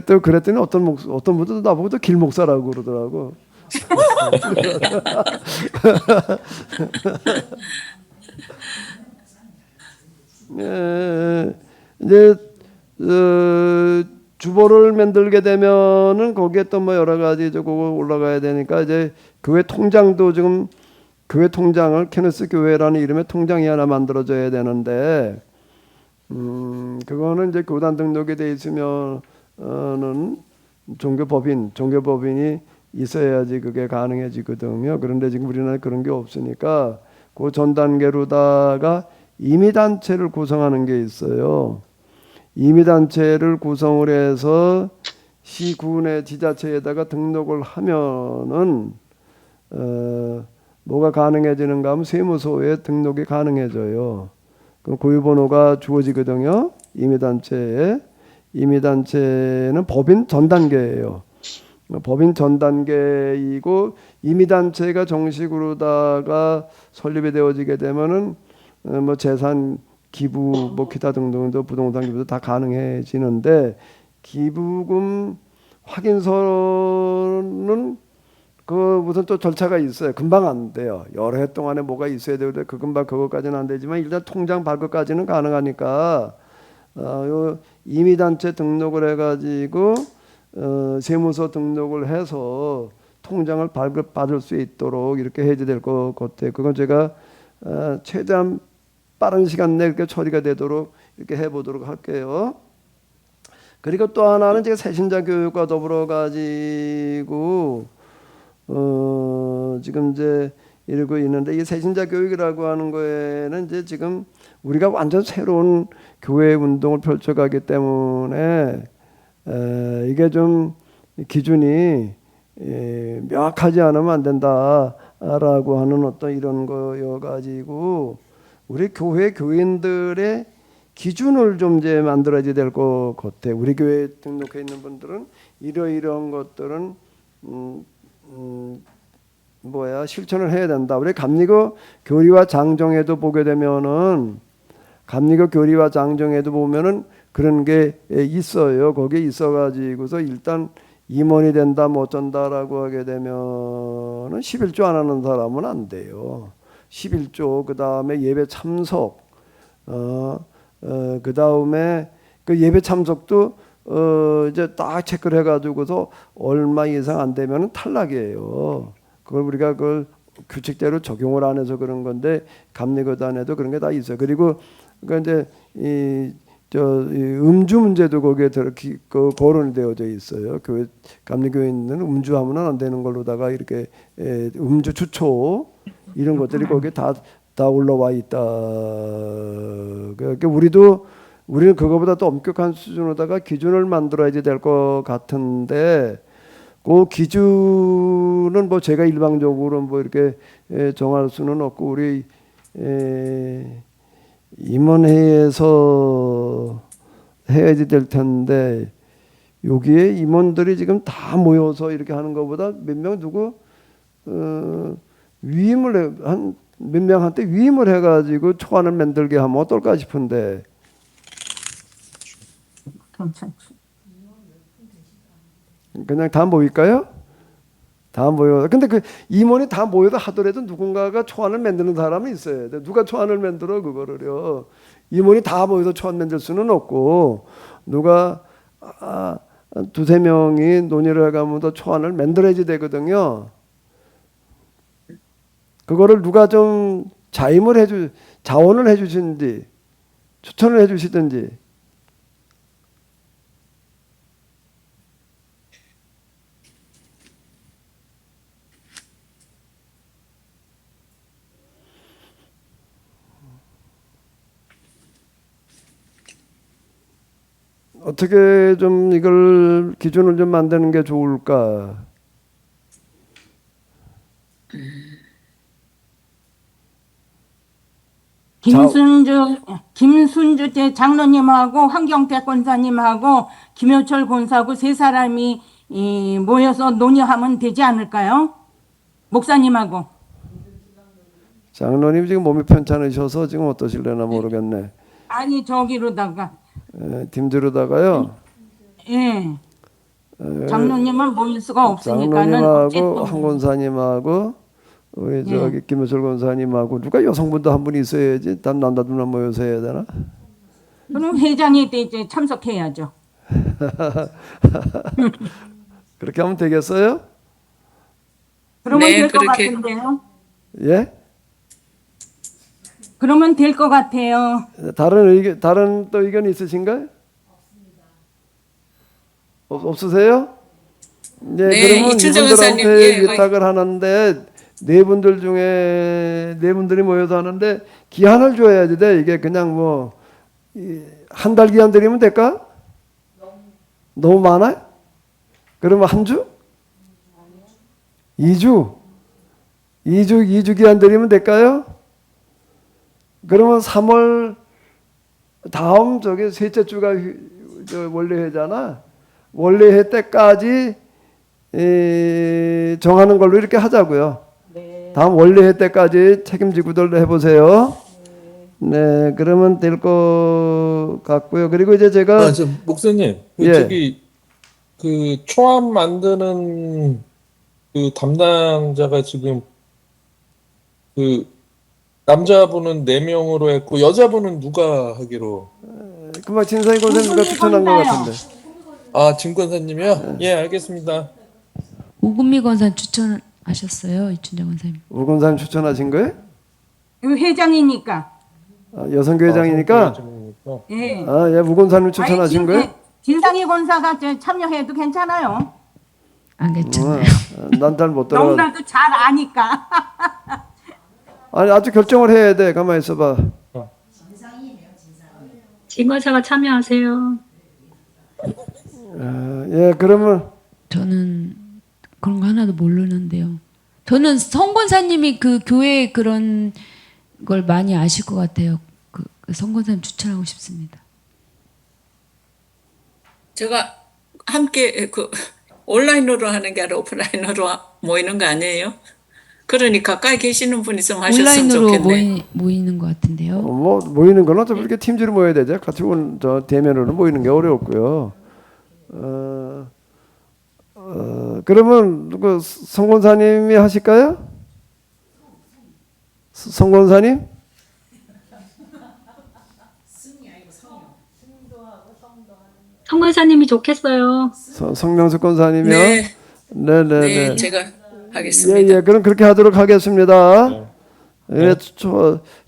또 그랬더니 어떤 분도 나보고 또 길목사라고 그러더라고. 이제 주보를 만들게 되면은 거기에 또 뭐 여러 가지 저거 올라가야 되니까 이제 교회 통장도 지금 교회 통장을 케네스 교회라는 이름의 통장이 하나 만들어져야 되는데, 그거는 이제 교단 등록이 돼 있으면은 종교법인이 있어야지 그게 가능해지거든요. 그런데 지금 우리나라에 그런 게 없으니까 그 전 단계로다가 임의단체를 구성하는 게 있어요. 임의단체를 구성을 해서 시군의 지자체에다가 등록을 하면은 뭐가 가능해지는가 하면 세무서에 등록이 가능해져요. 그럼 고유번호가 주어지거든요. 임의단체에. 임의단체는 법인 전 단계예요. 법인 전 단계이고, 임의단체가 정식으로다가 설립이 되어지게 되면은 뭐 재산 기부, 뭐 기타 등등도 부동산 기부도 다 가능해지는데, 기부금 확인서는 그 무슨 또 절차가 있어요. 금방 안 돼요. 여러 해 동안에 뭐가 있어야 되는데 그 금방 그것까지는 안 되지만 일단 통장 발급까지는 가능하니까 요 임의단체 등록을 해가지고 세무서 등록을 해서 통장을 발급받을 수 있도록 이렇게 해야 될 것 같아요. 그건 제가 최대한 빠른 시간 내에 이렇게 처리가 되도록 이렇게 해보도록 할게요. 그리고 또 하나는 제가 새신자 교육과 더불어 가지고 지금 이제 이러고 있는데, 이 새신자 교육이라고 하는 거에는 이제 지금 우리가 완전 새로운 교회 운동을 펼쳐가기 때문에 이게 좀 기준이 명확하지 않으면 안 된다라고 하는 어떤 이런 거여 가지고 우리 교회 교인들의 기준을 좀 이제 만들어야 될 것 같아요. 우리 교회에 등록해 있는 분들은 이러이러한 것들은 실천을 해야 된다. 우리 감리교 교리와 장정에도 보게 되면은, 감리교 교리와 장정에도 보면은 그런 게 있어요. 거기에 있어가지고서 일단 임원이 된다 뭐 어쩐다라고 하게 되면은 11조 안 하는 사람은 안 돼요. 11조, 그 다음에 예배 참석, 그 다음에 그 예배 참석도 이제 딱 체크를 해가지고서 얼마 이상 안 되면은 탈락이에요. 그걸 우리가 그걸 규칙대로 적용을 안 해서 그런 건데, 감리교단에도 그런 게 다 있어요. 그리고 그 이제 음주 문제도 거기에 거론이 되어져 있어요. 교회 감리교에 있는 음주하면은 안 되는 걸로다가 이렇게 음주 추초 이런 것들이 거기에 다 올라와 있다. 그러니까 우리는 그거보다 더 엄격한 수준으로다가 기준을 만들어야 될 것 같은데, 그 기준은 뭐 제가 일방적으로 뭐 이렇게 정할 수는 없고, 우리 임원회에서 해야지 될 텐데, 여기에 임원들이 지금 다 모여서 이렇게 하는 것보다 몇 명 누구 위임을 한 몇 명한테 위임을 해가지고 초안을 만들게 하면 어떨까 싶은데. 그냥 다 모일까요? 다 모여. 근데 그 임원이 다 모여도 하더라도 누군가가 초안을 만드는 사람이 있어야 돼. 누가 초안을 만들어 그거를요. 임원이 다 모여도 초안 만들 수는 없고 누가 두세 명이 논의를 해가면 더 초안을 만들어야지 되거든요. 그거를 누가 좀 자원을 해주시든지 추천을 해주시든지. 어떻게 좀 이걸 기준을 좀 만드는 게 좋을까? 김순주 장로님하고 황경태 권사님하고 김효철 권사하고 세 사람이 모여서 논의하면 되지 않을까요? 목사님하고. 장로님 지금 몸이 편찮으셔서 지금 어떠실려나 모르겠네. 아니 저기로다가. 팀들로다가요. 예. 장로님은 모일 수가 없으니까는 장로님하고 어쨌든 황 권사님하고 우리 저기 김효철 권사님하고 누가 여성분도 한 분이 있어야지. 단 남자들만 모여서 해야 되나? 그럼 회장이 이제 참석해야죠. 그렇게 하면 되겠어요? 그러면 네, 될 것 그렇게. 같은데요. 예? 그러면 될 것 같아요. 다른 또 의견 있으신가요? 없으세요? 네, 그러면 이춘정 의사님, 이분들한테 위탁을 하는데 네 분들이 모여서 하는데 기한을 줘야지 돼. 이게 그냥 뭐 한 달 기한 드리면 될까? 너무 많아요? 그러면 한 주? 2주? 2주 기한 드리면 될까요? 그러면 3월 다음 셋째 주가 원래 해잖아. 원래 해 때까지 정하는 걸로 이렇게 하자고요. 다음 원래 해 때까지 책임지고들 해보세요. 네, 그러면 될 것 같고요. 그리고 이제 제가 목사님, 예. 그 초안 만드는 그 담당자가 지금 그 남자분은 4명으로 했고 여자분은 누가 하기로? 그만 진상이 권사님가 추천한 것 같은데. 아, 진권사님이요? 예, 알겠습니다. 우금미 권사 추천하셨어요, 이춘정 권사님. 우 권사님 추천하신 거예요? 회장이니까. 여성교회장이니까. 예. 예, 우 권사님 추천하신 거예요? 진상희 권사가 참여해도 괜찮아요. 안 괜찮아요. 난 잘 못 들어. 너무나도 잘 아니까. 아니 아주 결정을 해야 돼. 가만히 있어봐. 진권사가 참여하세요. 예, 그러면 저는 그런 거 하나도 모르는데요. 저는 성 권사님이 그 교회 그런 걸 많이 아실 것 같아요. 그 성 권사님 추천하고 싶습니다. 제가 함께 온라인으로 하는 게 아니라 오프라인으로 모이는 거 아니에요? 그러니 가까이 계시는 분이 좀 하셨으면 온라인으로 좋겠네. 모이는 것 같은데요. 뭐 모이는 거는 좀 이렇게 팀지로 모여야 되죠. 같이 대면으로 모이는 게 어렵고요. 그러면 누구 성권사님이 하실까요? 성권사님? 성권사님이 좋겠어요. 성명수 권사님이요? 네. 네네네. 네, 제가 하겠습니다. 예, 그럼 그렇게 하도록 하겠습니다. 예,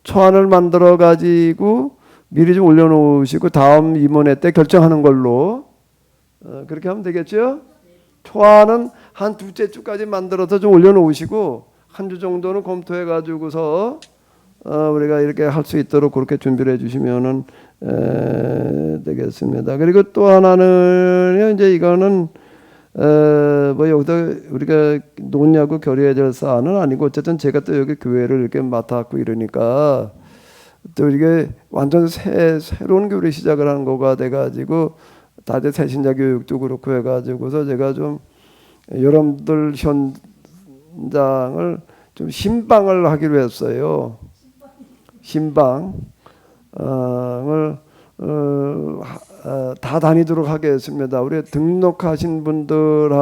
초안을 만들어 가지고 미리 좀 올려놓으시고 다음 임원회 때 결정하는 걸로 그렇게 하면 되겠죠? 초안은 한 두째 주까지 만들어서 좀 올려놓으시고 한 주 정도는 검토해 가지고서 우리가 이렇게 할 수 있도록 그렇게 준비를 해주시면은 되겠습니다. 그리고 또 하나는 이제 이거는 뭐 여기서 우리가 논의하고 결의해야 될 사안은 아니고 어쨌든 제가 또 여기 교회를 이렇게 맡았고 이러니까 또 이게 완전 새로운 교회 시작을 하는 거가 돼가지고 다들 새신자 교육도 그렇고 해가지고서 제가 좀 여러분들 현장을 좀 신방을 하기로 했어요. 신방을 다 다니도록 하겠습니다. 우리 등록하신 분들하고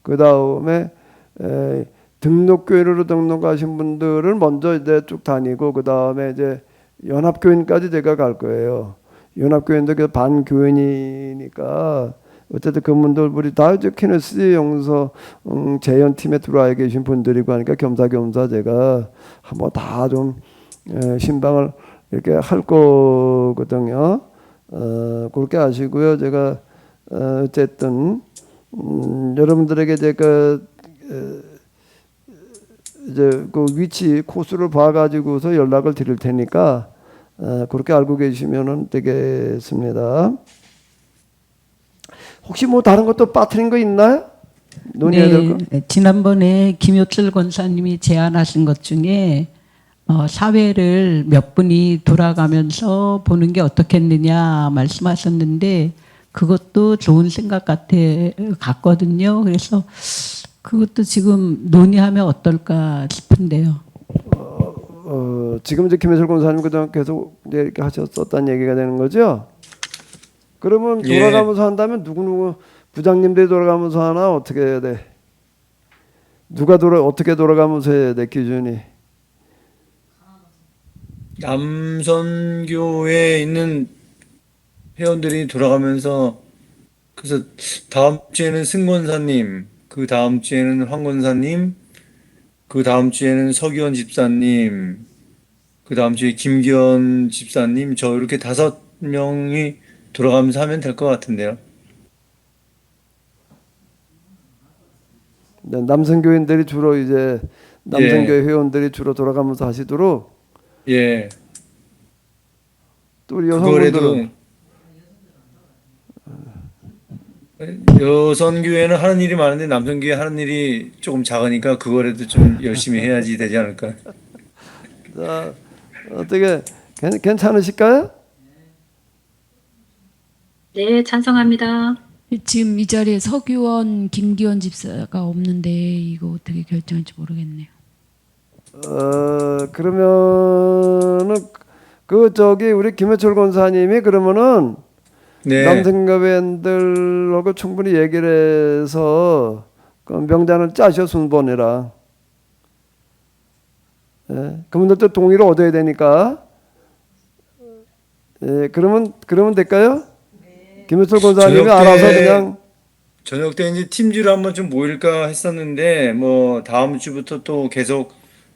그 다음에 등록교회로 등록하신 분들을 먼저 이제 쭉 다니고 그 다음에 이제 연합교인까지 제가 갈 거예요. 연합교인도 그 반교인이니까 어쨌든 그분들 우리 다 이제 키네스 용서 재연 팀에 들어와 계신 분들이고 하니까 겸사겸사 제가 한번 다 좀 신방을 이렇게 할 거거든요. 그렇게 아시고요. 제가 어쨌든 여러분들에게 제가 이제 그 위치 코스를 봐가지고서 연락을 드릴 테니까 그렇게 알고 계시면 되겠습니다. 혹시 뭐 다른 것도 빠뜨린 거 있나요? 논의해야 될 거? 네, 지난번에 김효철 권사님이 제안하신 것 중에 사회를 몇 분이 돌아가면서 보는 게 어떻겠느냐 말씀하셨는데 그것도 좋은 생각 같거든요. 그래서 그것도 지금 논의하면 어떨까 싶은데요. 지금 이제 김혜철 권사님 그동안 계속 이제 이렇게 하셨었다는 얘기가 되는 거죠? 그러면 예. 돌아가면서 한다면 누구 부장님들이 돌아가면서 하나 어떻게 해야 돼? 어떻게 돌아가면서 해야 돼 기준이? 남선교회에 있는 회원들이 돌아가면서 그래서 다음 주에는 승권사님, 그 다음 주에는 황권사님, 그 다음 주에는 서기원 집사님, 그 다음 주에 김기현 집사님, 저 이렇게 5명이 돌아가면서 하면 될 것 같은데요. 네, 남성교인들이 주로 이제 남성교회 회원들이 주로 돌아가면서 하시도록 예, 또 우리 그거라도 여성분들은 여선교회는 하는 일이 많은데 남선교회 하는 일이 조금 작으니까 그거라도 좀 열심히 해야지 되지 않을까. 자, 어떻게 괜찮으실까요? 네, 찬성합니다. 지금 이 자리에 서규원, 김기현 집사가 없는데 이거 어떻게 결정할지 모르겠네요. 그러면은 우리 김해철 권사님이 그러면은 네, 남성교회원들하고 충분히 얘기를 해서 그 명단을 짜셔 순번이랑. 예, 그분들도 동의를 얻어야 되니까. 예, 그러면 될까요? 김해철 권사님이 저녁 때- 알아서 그냥. 저녁 때 이제 팀주로 한번 좀 모일까 했었는데 뭐 다음 주부터 또 계속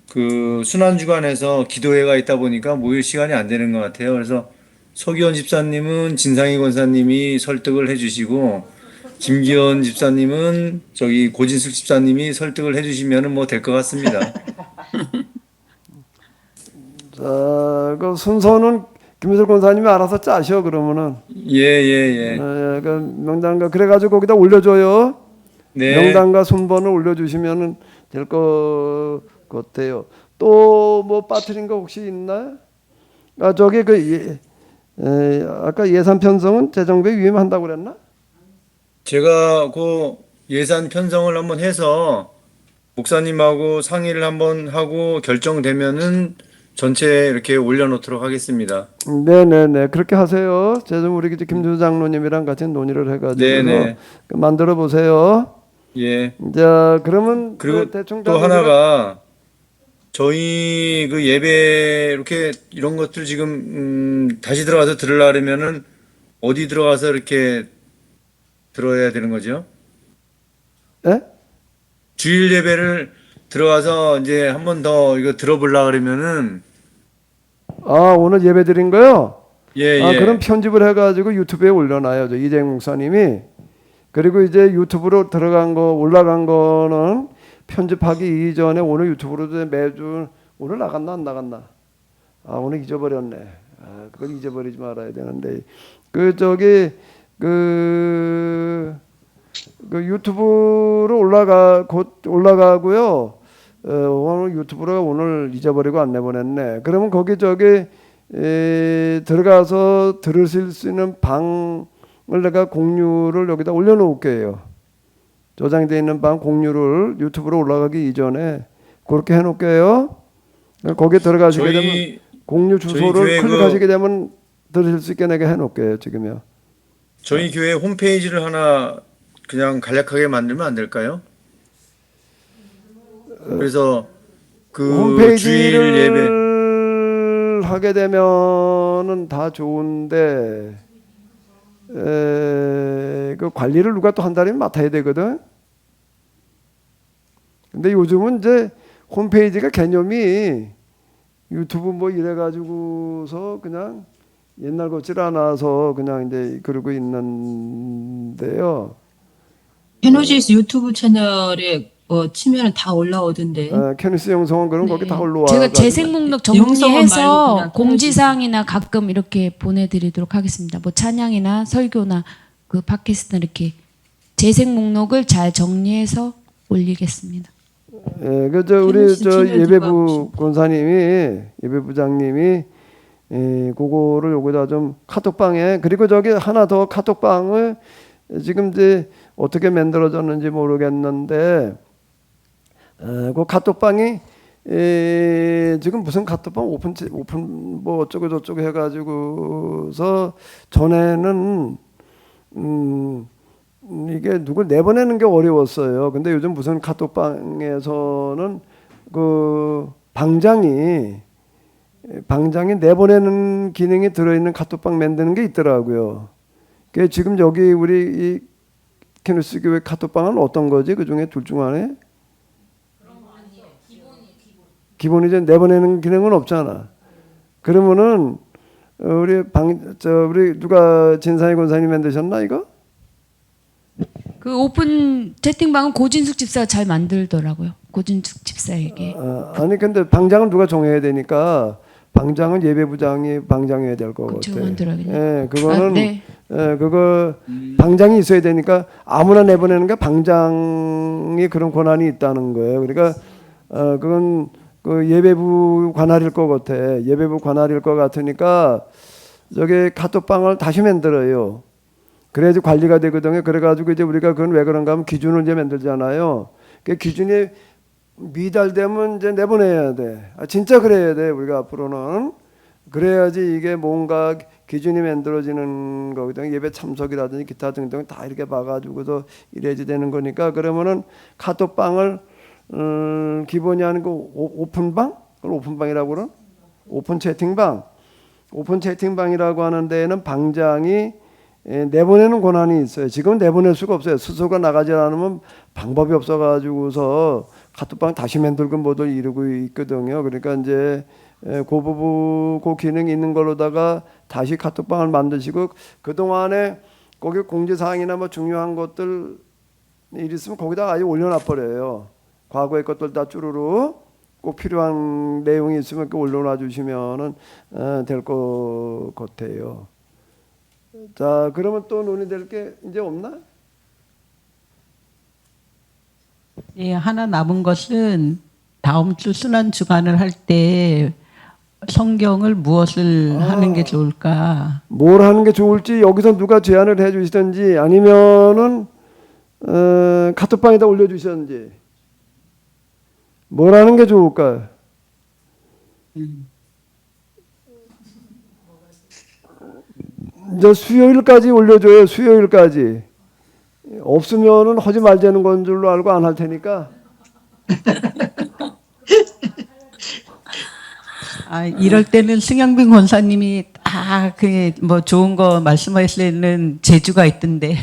그 순환주간에서 기도회가 있다 보니까 모일 시간이 안 되는 것 같아요. 그래서 서기원 집사님은 진상희 권사님이 설득을 해주시고 김기현 집사님은 저기 고진숙 집사님이 설득을 해주시면은 뭐 될 것 같습니다. 자, 그 순서는 김해철 권사님이 알아서 짜셔 그러면은. 예. 그 명단과 그래가지고 거기다 올려줘요. 네. 명단과 순번을 올려주시면 될 것 같아요. 또 뭐 빠뜨린 거 혹시 있나요? 저기 아까 예산 편성은 재정부에 위임한다고 그랬나? 제가 그 예산 편성을 한번 해서 목사님하고 상의를 한번 하고 결정되면은 전체 이렇게 올려놓도록 하겠습니다. 네네네 그렇게 하세요. 재정 우리 이제 김준수 장로님이랑 같이 논의를 해가지고 네네. 만들어 보세요. 예. 자 그러면 그리고 대충 또 하나가 저희 그 예배 이렇게 이런 것들 지금 다시 들어가서 들으려면은 어디 들어가서 이렇게 들어야 되는 거죠? 예? 주일 예배를 들어가서 이제 한 번 더 이거 들어보려 그러면은 오늘 예배 드린 거요? 예. 그럼 편집을 해가지고 유튜브에 올려놔요. 이재영 목사님이. 그리고 이제 유튜브로 올라간 거는 편집하기 이전에 오늘 유튜브로 매주 오늘 나갔나 안 나갔나? 오늘 잊어버렸네. 그걸 잊어버리지 말아야 되는데 유튜브로 곧 올라가고요. 오늘 유튜브로 오늘 잊어버리고 안 내보냈네. 그러면 거기 들어가서 들으실 수 있는 방을 내가 공유를 여기다 올려놓을게요. 저장되어 있는 방 공유를 유튜브로 올라가기 이전에 그렇게 해놓을게요. 거기에 들어가시게 되면 공유 주소를 교회 클릭하시게 되면 들으실 수 있게 내가 해놓을게요. 지금요. 저희 교회 홈페이지를 하나 그냥 간략하게 만들면 안 될까요? 그래서 그 주일 예배 홈페이지를 하게 되면은 다 좋은데 그 관리를 누가 또 한다면 맡아야 되거든. 근데 요즘은 이제 홈페이지가 개념이 유튜브 뭐 이래 가지고서 그냥 옛날 같지 않아서 그냥 이제 그러고 있는데요. 헤노시스 유튜브 채널에 치면은 다 올라오던데. 캐니스 영성은 그런 거기 다 올라와. 제가 재생 목록 영성은 말고 정리해서 그냥 공지사항이나 가끔 이렇게 보내드리도록 하겠습니다. 뭐 찬양이나 설교나 그 팟캐스트나 이렇게 재생 목록을 잘 정리해서 올리겠습니다. 예, 그저 우리 캐니스 저 치면 누가 예배부 권사님이 예배부장님이 그거를 여기다 좀 카톡방에 그리고 저기 하나 더 카톡방을 지금 이제 어떻게 만들어졌는지 모르겠는데 그 카톡방이 지금 무슨 카톡방 오픈 뭐 어쩌고 저쩌고 해가지고서 전에는 이게 누굴 내보내는 게 어려웠어요. 근데 요즘 무슨 카톡방에서는 그 방장이 내보내는 기능이 들어있는 카톡방 만드는 게 있더라고요. 그 지금 여기 우리 이 캐누스 교회 카톡방은 어떤 거지? 그 중에 둘 중 하나에? 기본이죠. 내보내는 기능은 없잖아. 그러면은 우리 우리 누가 진사희 권사님 만드셨나 이거? 그 오픈 채팅방은 고진숙 집사가 잘 만들더라고요. 고진숙 집사에게. 아니 근데 방장은 누가 정해야 되니까 방장은 예배부장이 방장해야 될 것 그쵸, 같아. 만들어야겠네. 예, 그거는 네. 그거 방장이 있어야 되니까 아무나 내보내는 게 방장이 그런 권한이 있다는 거예요. 그러니까 그건 그 예배부 관할일 것 같아. 예배부 관할일 것 같으니까 저기 카톡방을 다시 만들어요. 그래야지 관리가 되거든요. 그래가지고 이제 우리가 그건 왜 그런가 하면 기준을 이제 만들잖아요. 그 기준이 미달되면 이제 내보내야 돼. 진짜 그래야 돼. 우리가 앞으로는 그래야지 이게 뭔가 기준이 만들어지는 거거든요. 예배 참석이라든지 기타 등등 다 이렇게 봐가지고서 이래야지 되는 거니까 그러면은 카톡방을 기본이 아니고 오픈방? 그걸 오픈방이라고 그러? 오픈 채팅방. 오픈 채팅방이라고 하는 데에는 방장이 내보내는 권한이 있어요. 지금 내보낼 수가 없어요. 스스로가 나가지 않으면 방법이 없어가지고서 카톡방 다시 만들고 뭐들 이러고 있거든요. 그러니까 이제 그 부분 그 기능이 있는 걸로다가 다시 카톡방을 만드시고 그 동안에 거기 공지사항이나 뭐 중요한 것들 일 있으면 거기다가 아예 올려놔 버려요. 과거의 것들 다 쭈루루 꼭 필요한 내용이 있으면 그 올려놔 주시면은 될 것 같아요. 자, 그러면 또 논의될 게 이제 없나? 예, 하나 남은 것은 다음 주 순환 주간을 할 때 성경을 무엇을 하는 게 좋을까? 뭘 하는 게 좋을지 여기서 누가 제안을 해 주시든지 아니면은 카톡방에다 올려 주시든지 뭘 하는 게 좋을까? 이제 수요일까지 올려줘요. 수요일까지. 없으면은 하지 말자는 건 줄로 알고 안 할 테니까. 이럴 때는 승영빈 권사님이 그 뭐 좋은 거 말씀하시는 재주가 있던데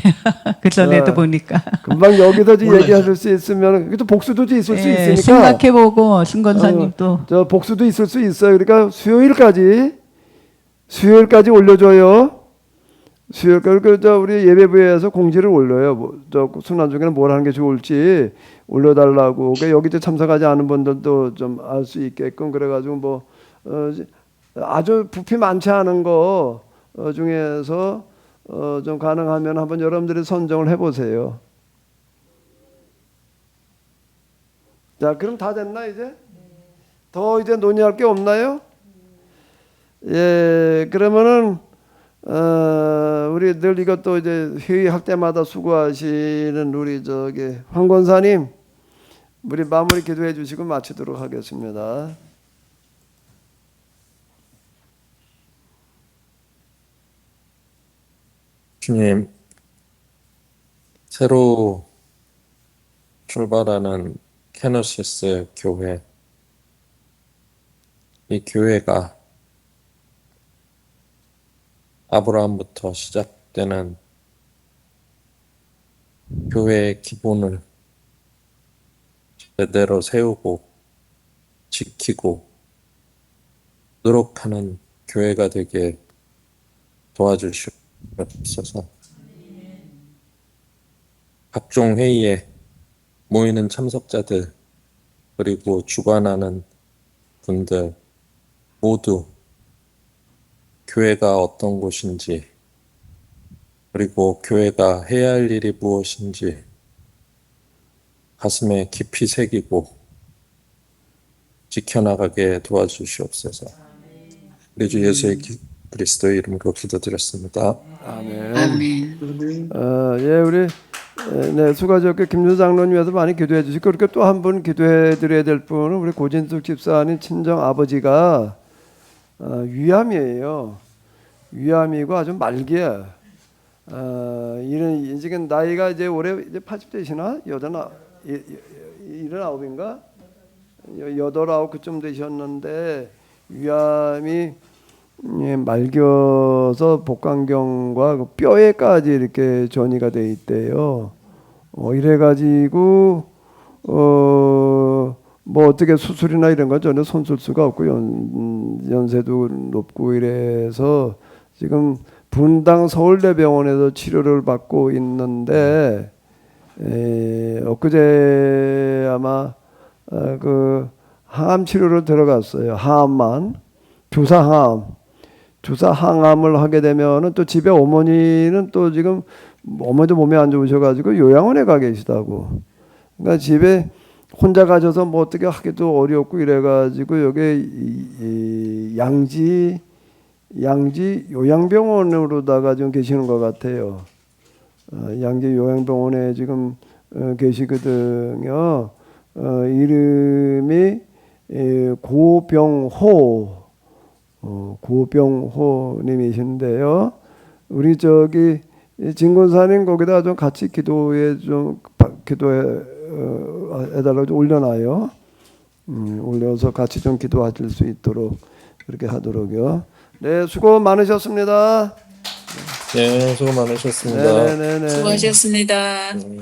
그 전에도 보니까 금방 여기서 얘기할 수 있으면 또 복수도 있을 수 있으니까 생각해보고 승 권사님도 저 복수도 있을 수 있어요. 그러니까 수요일까지 올려줘요. 수요일까지 우리 예배부에서 공지를 올려요. 저 순환 중에는 뭘 하는 게 좋을지 올려달라고. 그러니까 여기 참석하지 않은 분들도 좀 알 수 있게끔 그래가지고 뭐 아주 부피 많지 않은 거 중에서 좀 가능하면 한번 여러분들이 선정을 해보세요. 자, 그럼 다 됐나 이제? 더 이제 논의할 게 없나요? 예, 그러면은 우리 늘 이것도 이제 회의할 때마다 수고하시는 우리 저기 황 권사님, 우리 마무리 기도해 주시고 마치도록 하겠습니다. 주님, 새로 출발하는 케노시스 교회, 이 교회가 아브라함부터 시작되는 교회의 기본을 제대로 세우고 지키고 노력하는 교회가 되게 도와주시옵소서. 각종 회의에 모이는 참석자들 그리고 주관하는 분들 모두 교회가 어떤 곳인지 그리고 교회가 해야 할 일이 무엇인지 가슴에 깊이 새기고 지켜나가게 도와주시옵소서. 우리 주 예수 그리스도의 이름으로 기도드렸습니다. 아멘. 아멘. 예, 우리 네, 수고하셨고 김주 장로님 위해서 많이 기도해 주시고 그렇게 또 한 분 기도해 드려야 될 분은 우리 고진숙 집사님 친정 아버지가 위암이에요. 위암이고 아주 말기야. 이런 지금 나이가 이제 올해 이제 80대시나 79인가 8, 그쯤 되셨는데 위암이 말겨서 복강경과 그 뼈에까지 이렇게 전이가 돼 있대요. 이래가지고 뭐 어떻게 수술이나 이런 건 전혀 손쓸 수가 없고 연세도 높고 이래서 지금 분당 서울대병원에서 치료를 받고 있는데 엊그제 아마 그 항암 치료를 들어갔어요. 항암만 주사 항암을 하게 되면은 또 집에 어머니는 또 지금 어머니도 몸이 안 좋으셔가지고 요양원에 가 계시다고. 그러니까 집에 혼자 가셔서 뭐 어떻게 하기도 어렵고 이래가지고 여기 이 양지 요양병원으로다가 좀 계시는 것 같아요. 양지 요양병원에 지금 계시거든요. 이름이 고병호님이신데요. 우리 저기 진권사님 거기다 좀 같이 기도해 해달라고 좀 올려놔요. 올려서 같이 좀 기도하실 수 있도록 그렇게 하도록요. 네, 수고 많으셨습니다. 네, 수고 많으셨습니다. 네네네. 수고하셨습니다. 네.